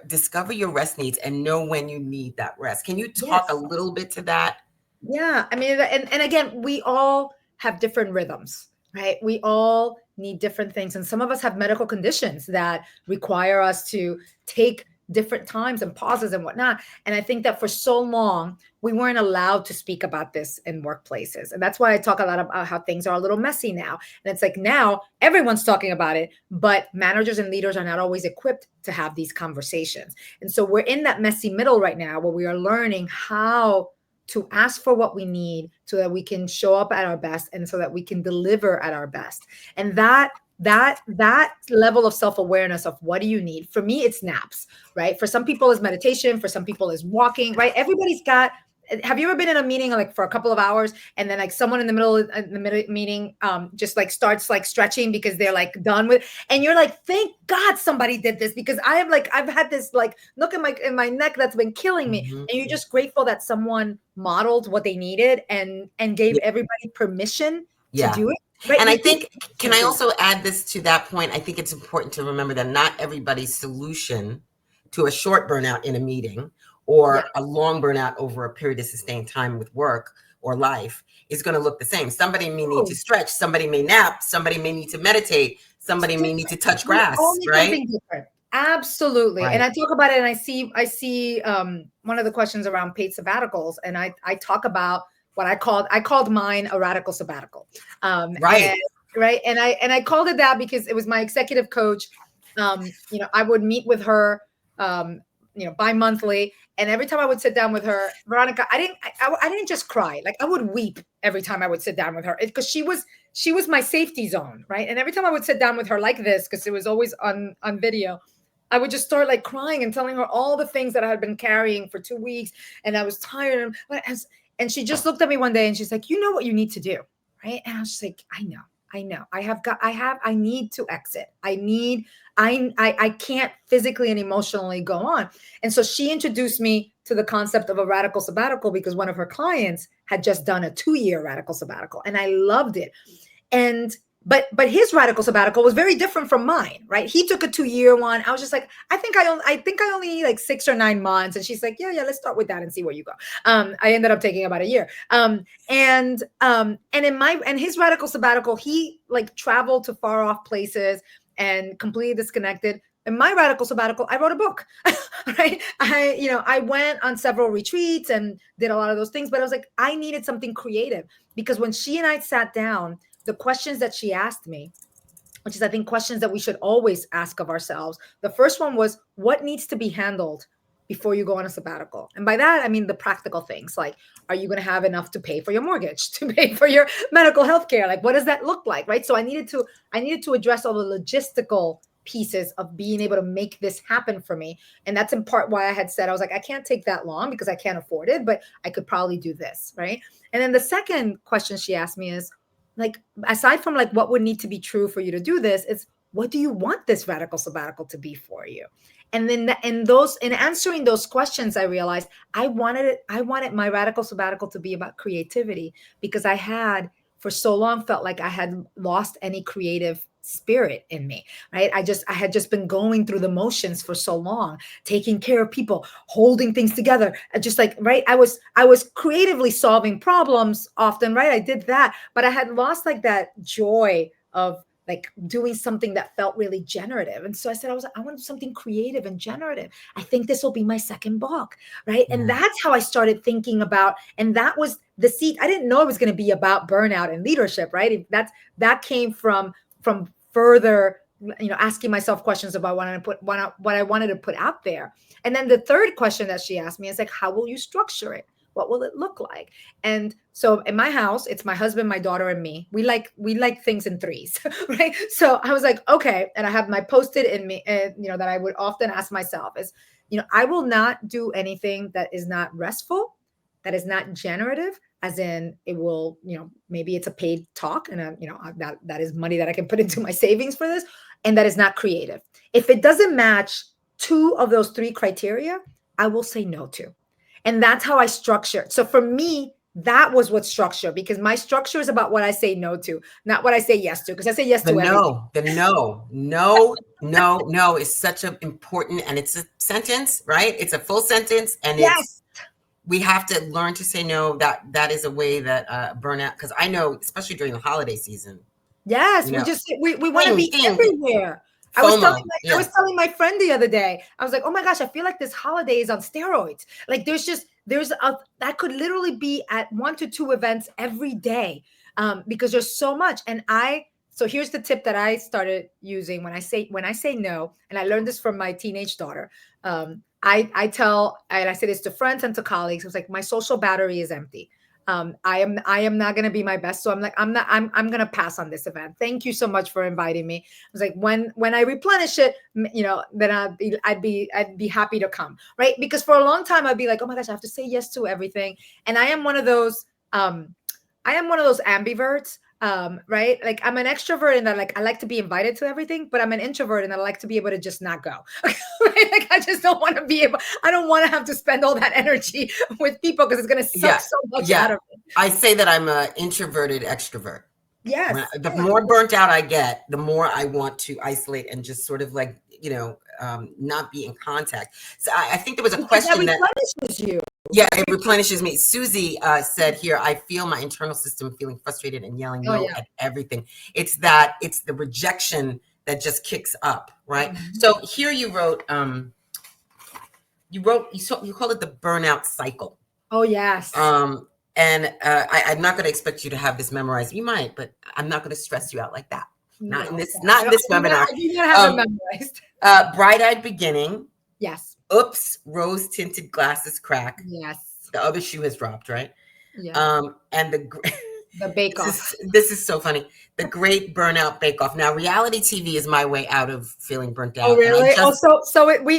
discover your rest needs and know when you need that rest. Can you talk a little bit to that? Yeah. I mean, and again, we all have different rhythms, right? We all need different things. And some of us have medical conditions that require us to take different times and pauses and whatnot. And I think that for so long, we weren't allowed to speak about this in workplaces. And that's why I talk a lot about how things are a little messy now. And it's like now everyone's talking about it, but managers and leaders are not always equipped to have these conversations. And so we're in that messy middle right now where we are learning how to ask for what we need so that we can show up at our best and so that we can deliver at our best. And that level of self-awareness of what do you need? For me, it's naps, right? For some people, it's meditation. For some people, it's walking, right? Everybody's got. Have you ever been in a meeting like for a couple of hours and then like someone in the middle meeting just like starts like stretching because they're like done with, and you're like, thank God somebody did this, because I've had this like look in my neck that's been killing me. And you're just grateful that someone modeled what they needed and gave everybody permission to do it. Right? And I think, can I also add this to that point? I think it's important to remember that not everybody's solution to a short burnout in a meeting or a long burnout over a period of sustained time with work or life is going to look the same. Somebody may need to stretch, somebody may nap, somebody may need to meditate, somebody may need to touch grass, right? Absolutely. Right. And I talk about it, and I see one of the questions around paid sabbaticals, and I talk about what I called mine a radical sabbatical. Right. And I called it that because it was my executive coach. I would meet with her, bi-monthly. And every time I would sit down with her, Veronica, I didn't just cry. Like I would weep every time I would sit down with her, because she was my safety zone. Right. And every time I would sit down with her like this, because it was always on video, I would just start like crying and telling her all the things that I had been carrying for 2 weeks. And I was tired. And she just looked at me one day and she's like, you know what you need to do. Right. And I was just like, I know. I need to exit. I can't physically and emotionally go on. And so she introduced me to the concept of a radical sabbatical because one of her clients had just done a 2-year radical sabbatical, and I loved it. But his radical sabbatical was very different from mine, right? He took a 2-year one. I was just like, I think I only need like 6 or 9 months. And she's like, yeah, let's start with that and see where you go. I ended up taking about a year. And his radical sabbatical, he like traveled to far off places and completely disconnected. In my radical sabbatical, I wrote a book, right? I went on several retreats and did a lot of those things, but I was like, I needed something creative, because when she and I sat down, the questions that she asked me, which is I think questions that we should always ask of ourselves. The first one was, what needs to be handled before you go on a sabbatical? And by that, I mean the practical things, like, are you going to have enough to pay for your mortgage, to pay for your medical health care? Like, what does that look like, right? So I needed to address all the logistical pieces of being able to make this happen for me. And that's in part why I had said, I was like, I can't take that long because I can't afford it, but I could probably do this, right? And then the second question she asked me is, like, aside from like what would need to be true for you to do this, it's what do you want this radical sabbatical to be for you? And then in answering those questions, I realized I wanted my radical sabbatical to be about creativity, because I had for so long felt like I had lost any creative spirit in me, right? I had just been going through the motions for so long, taking care of people, holding things together, just like, right? I was creatively solving problems often, right? I did that, but I had lost like that joy of like doing something that felt really generative. And so I said, I want something creative and generative. I think this will be my second book, right? Yeah. And that's how I started thinking about, and that was the seed. I didn't know it was going to be about burnout and leadership, right? That came from further, asking myself questions about what I wanted to put out there. And then the third question that she asked me is like, how will you structure it? What will it look like? And so in my house, it's my husband, my daughter, and me. We like things in threes, right? So I was like, okay. And I have my Post-it in me, that I would often ask myself is, I will not do anything that is not restful, that is not generative, as in it will, maybe it's a paid talk, and that is money that I can put into my savings for this, and that is not creative. If it doesn't match 2 of those 3 criteria, I will say no to. And that's how I structured. So for me, that was what structure, because my structure is about what I say no to, not what I say yes to, because I say yes to everything. No is such an important, and it's a sentence, right? It's a full sentence, and we have to learn to say no. That is a way that burnout, because I know, especially during the holiday season. Yes, we want to be everywhere. I was FOMO. I was telling my friend the other day, I was like, oh my gosh, I feel like this holiday is on steroids. Like that could literally be at 1 to 2 events every day, because there's so much. And so here's the tip that I started using when I say no, and I learned this from my teenage daughter. I say this to friends and to colleagues. I was like, my social battery is empty. I am not going to be my best. So I'm going to pass on this event. Thank you so much for inviting me. I was like, when I replenish it, then I'd be happy to come. Right. Because for a long time, I'd be like, oh my gosh, I have to say yes to everything. And I am one of those ambiverts. Right. Like I'm an extrovert and I like to be invited to everything, but I'm an introvert and I like to be able to just not go. Right? Like I just don't want to I don't want to have to spend all that energy with people because it's going to suck so much out of me. I say that I'm an introverted extrovert. Yes. The more burnt out I get, the more I want to isolate and just sort of like, not be in contact. So I think there was a question that replenishes you. Yeah, it replenishes me. Susie said here, I feel my internal system feeling frustrated and yelling no at everything. It's the rejection that just kicks up, right? Mm-hmm. So here you wrote, you call it the burnout cycle. Oh, yes. And I'm not going to expect you to have this memorized. You might, but I'm not going to stress you out like that. Not in this webinar. You gotta have it memorized. Bright-eyed beginning. Yes. Oops, rose-tinted glasses crack. Yes. The other shoe has dropped, right? Yeah. And the bake-off. This is so funny. The Great Burnout Bake-Off. Now, reality TV is my way out of feeling burnt out. Oh, really?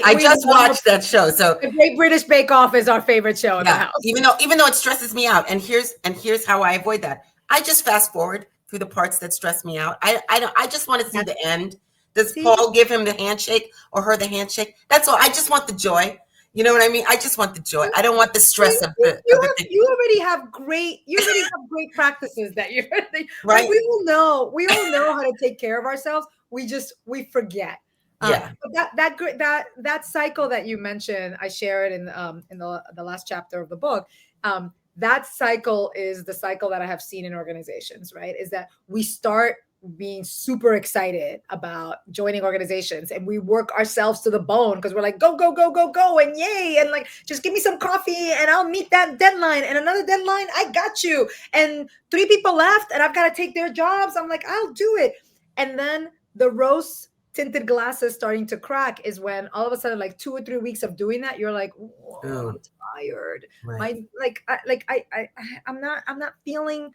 I just watched that show. So the Great British Bake-Off is our favorite show in the house. Even though it stresses me out, and here's how I avoid that. I just fast forward through the parts that stress me out. I just want to see the end. Does Paul give him the handshake or her the handshake? That's all. I just want the joy. You know what I mean? I just want the joy. I don't want the stress of the thing. You already have great practices that you're right. We all know how to take care of ourselves. We forget. But that cycle that you mentioned, I share it in the last chapter of the book. That cycle is the cycle that I have seen in organizations, right? Is that we start being super excited about joining organizations and we work ourselves to the bone because we're like, go, go, go, go, go. And yay. And like, just give me some coffee and I'll meet that deadline and another deadline. I got you. And 3 people left and I've got to take their jobs. I'm like, I'll do it. And then the rose tinted glasses starting to crack is when all of a sudden, like 2 or 3 weeks of doing that, you're like, oh, I'm tired. Right. I'm not feeling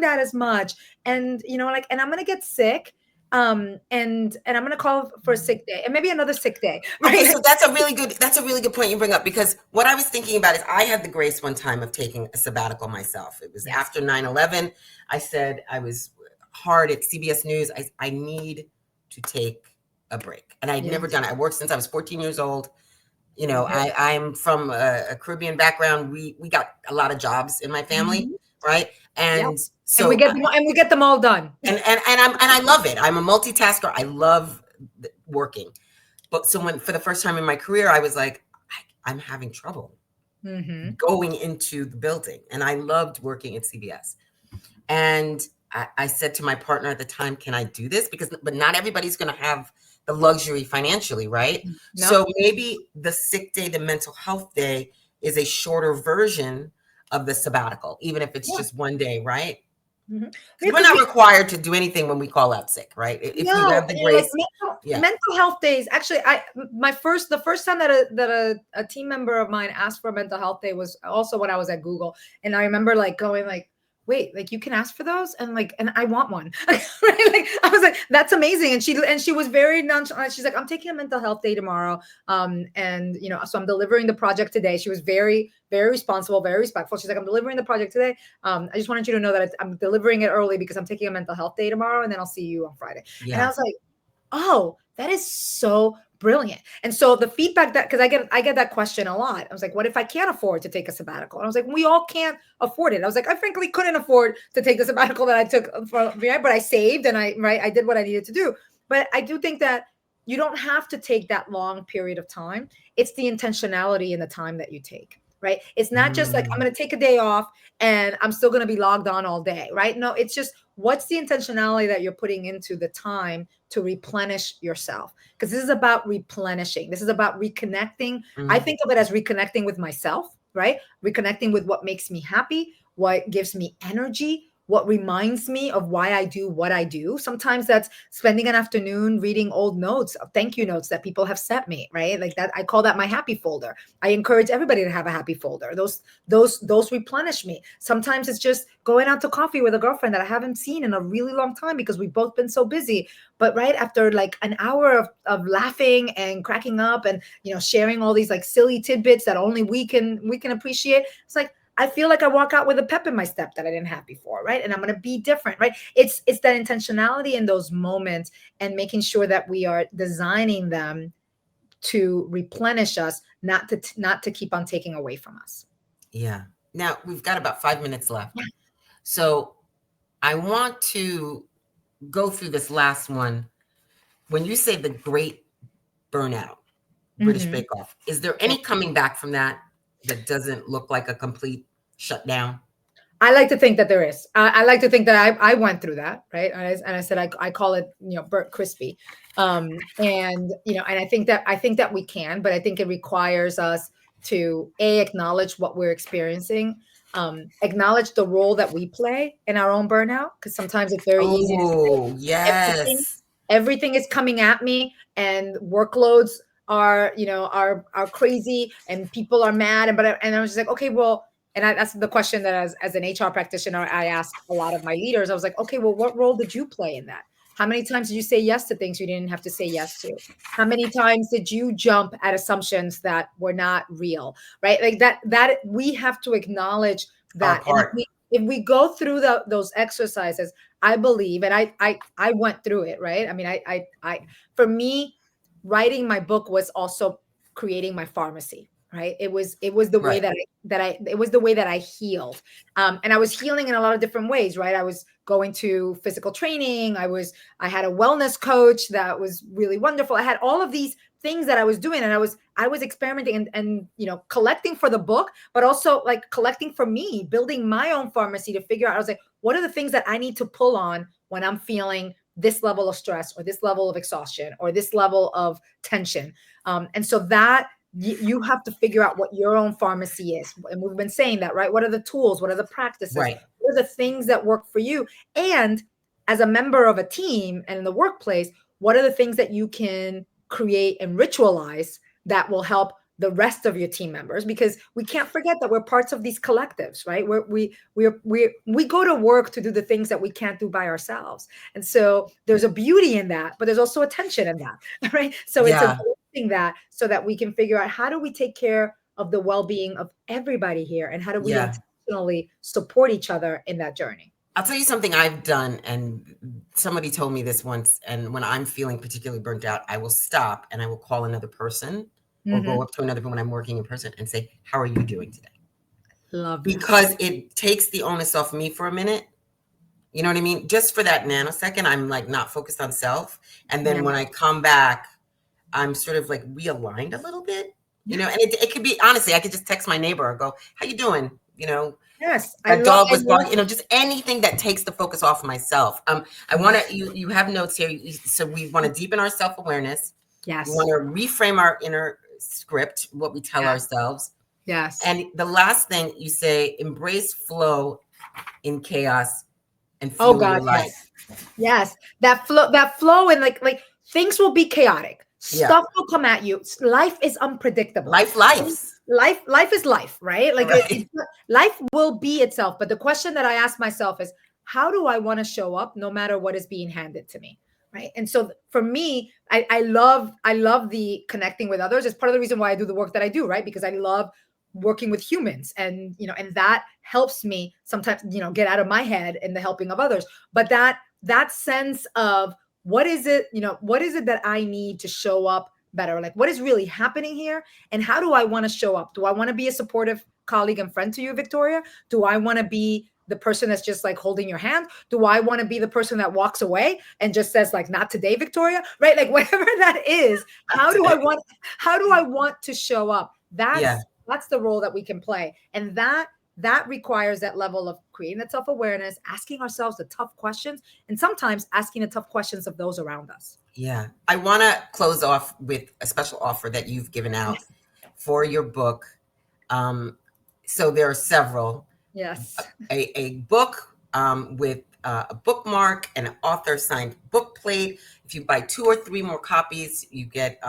that as much. And, and I'm going to get sick. And I'm going to call for a sick day and maybe another sick day. Right? Okay. So that's a really good point you bring up, because what I was thinking about is I had the grace one time of taking a sabbatical myself. It was after 9/11. I said I was hard at CBS News. I need to take a break. And I'd never done it. I worked since I was 14 years old. I'm from a Caribbean background. We got a lot of jobs in my family. Mm-hmm. Right. And so we get them all done. And I love it. I'm a multitasker. I love working. But so for the first time in my career, I was like, I'm having trouble going into the building. And I loved working at CBS. And I said to my partner at the time, can I do this? But not everybody's going to have the luxury financially, right? No. So maybe the sick day, the mental health day is a shorter version of the sabbatical, even if it's just one day, right? Mm-hmm. We're not required to do anything when we call out sick, right? If you have the grace. Mental health days. Actually, the first time that a team member of mine asked for a mental health day was also when I was at Google, and I remember going wait, you can ask for those? And I want one. Right? I was like, that's amazing. And she was very nonchalant. She's like, I'm taking a mental health day tomorrow. So I'm delivering the project today. She was very, very responsible, very respectful. She's like, I'm delivering the project today. I just wanted you to know that I'm delivering it early because I'm taking a mental health day tomorrow. And then I'll see you on Friday. Yeah. And I was like, oh, that is so brilliant. And so the feedback because I get that question a lot. I was like, what if I can't afford to take a sabbatical? And I was like, we all can't afford it. I was like, I frankly couldn't afford to take the sabbatical that I took but I saved and I did what I needed to do. But I do think that you don't have to take that long period of time. It's the intentionality in the time that you take. right? It's not just like, I'm going to take a day off and I'm still going to be logged on all day, right? No, it's just, what's the intentionality that you're putting into the time to replenish yourself? Because this is about replenishing. This is about reconnecting. I think of it as reconnecting with myself, right? Reconnecting with what makes me happy, what gives me energy, what reminds me of why I do what I do. Sometimes that's spending an afternoon reading old notes, thank you notes that people have sent me, right? Like that, I call that my happy folder. I encourage everybody to have a happy folder. Those replenish me. Sometimes it's just going out to coffee with a girlfriend that I haven't seen in a really long time because we've both been so busy. But right after like an hour of laughing and cracking up and, you know, sharing all these like silly tidbits that only we can appreciate, it's like, I feel like I walk out with a pep in my step that I didn't have before, right? And I'm going to be different, right? It's that intentionality in those moments and making sure that we are designing them to replenish us, not to keep on taking away from us. Yeah. Now we've got about 5 minutes left. Yeah. So I want to go through this last one. When you say the great burnout, British Bake Off, is there any coming back from that doesn't look like a complete shutdown? I like to think that there is. I like to think that I went through that, right? And I said I call it, you know, burnt crispy, and you know, and I think that we can, but I think it requires us to acknowledge what we're experiencing, acknowledge the role that we play in our own burnout, because sometimes it's very easy to Oh, say yes. everything is coming at me, and workloads are, you know, are crazy, and people are mad, and I was just like, okay, well. And that's the question that as an HR practitioner, I ask a lot of my leaders. I was like, okay, well, what role did you play in that? How many times did you say yes to things you didn't have to say yes to? How many times did you jump at assumptions that were not real, right? Like that we have to acknowledge that. And if we go through those exercises, I believe, and I went through it, right? I mean, I for me, writing my book was also creating my pharmacy, right? It was the way it was the way that I healed. And I was healing in a lot of different ways, right? I was going to physical training. I had a wellness coach that was really wonderful. I had all of these things that I was doing, and I was experimenting and you know, collecting for the book, but also like collecting for me, building my own pharmacy to figure out, I was like, what are the things that I need to pull on when I'm feeling this level of stress or this level of exhaustion or this level of tension? And so that you have to figure out what your own pharmacy is. And we've been saying that, right? What are the tools? What are the practices? Right. What are the things that work for you? And as a member of a team and in the workplace, what are the things that you can create and ritualize that will help the rest of your team members? Because we can't forget that we're parts of these collectives, right? We go to work to do the things that we can't do by ourselves. And so there's a beauty in that, but there's also a tension in that, right? So it's that so that we can figure out, how do we take care of the well-being of everybody here, and how do we intentionally support each other in that journey? I'll tell you something I've done, and somebody told me this once, and when I'm feeling particularly burnt out, I will stop and I will call another person or go up to another person when I'm working in person and say, how are you doing today? Love that. Because it takes the onus off me for a minute. You know what I mean? Just for that nanosecond, I'm like not focused on self. And then when I come back, I'm sort of like realigned a little bit, you know, and it could be, honestly, I could just text my neighbor or go, how you doing? You know, yes, a dog was barking, you know, just anything that takes the focus off of myself. I want to, you have notes here. So we want to deepen our self-awareness. Yes. We want to reframe our inner script, what we tell ourselves. Yes. And the last thing you say, embrace flow in chaos and feel your life. Yes. That flow and like things will be chaotic. Stuff will come at you. Life is unpredictable. Life is life, right? Like life will be itself. But the question that I ask myself is, how do I want to show up no matter what is being handed to me? Right. And so for me, I love the connecting with others. It's part of the reason why I do the work that I do, right? Because I love working with humans, and, you know, and that helps me sometimes, you know, get out of my head in the helping of others. But that sense of, what is it that I need to show up better? Like, what is really happening here? And how do I want to show up? Do I want to be a supportive colleague and friend to you, Victoria? Do I want to be the person that's just like holding your hand? Do I want to be the person that walks away and just says like, not today, Victoria? Right? Like, whatever that is, how do I want to show up? That's That's the role that we can play. And that requires that level of creating that self-awareness, asking ourselves the tough questions, and sometimes asking the tough questions of those around us. Yeah. I want to close off with a special offer that you've given out Yes. for your book. So there are several. Yes. A book with a bookmark and an author signed book plate. If you buy 2 or 3 more copies, you get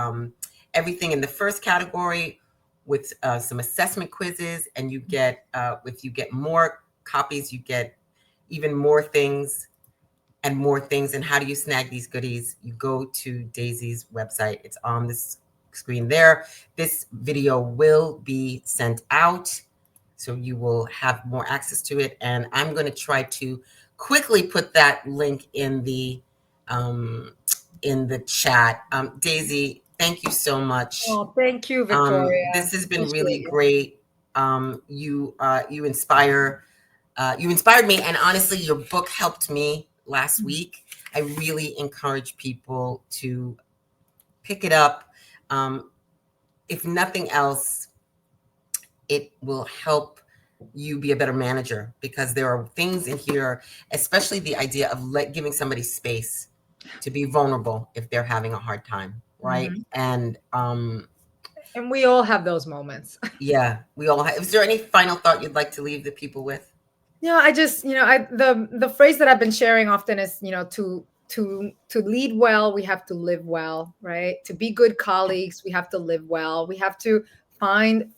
everything in the first category with some assessment quizzes, and you get if you get more copies, you get even more things and more things. And how do you snag these goodies? You go to Daisy's website. It's on this screen there. This video will be sent out, so you will have more access to it. And I'm going to try to quickly put that link in the chat. Daisy, thank you so much. Oh, thank you, Victoria. This has been Appreciate really you. great. You inspired me, and honestly, your book helped me last week. I really encourage people to pick it up. If nothing else, it will help you be a better manager, because there are things in here, especially the idea of giving somebody space to be vulnerable if they're having a hard time, right? And we all have those moments. yeah, we all have. Is there any final thought you'd like to leave the people with? Yeah, I just, the phrase that I've been sharing often is, to lead well, we have to live well, right? To be good colleagues, we have to live well. We have to find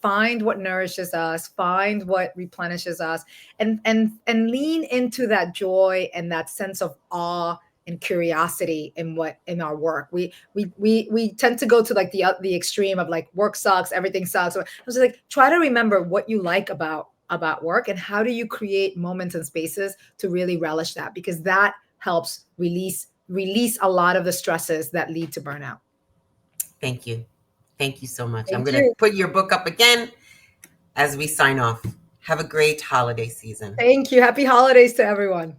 what nourishes us, find what replenishes us, and lean into that joy and that sense of awe and curiosity in our work. We tend to go to like the extreme of like work sucks, everything sucks. So I was like, try to remember what you like about work, and how do you create moments and spaces to really relish that, because that helps release a lot of the stresses that lead to burnout. Thank you. Thank you so much. Thank I'm going to you. put your book up again as we sign off. Have a great holiday season. Thank you. Happy holidays to everyone.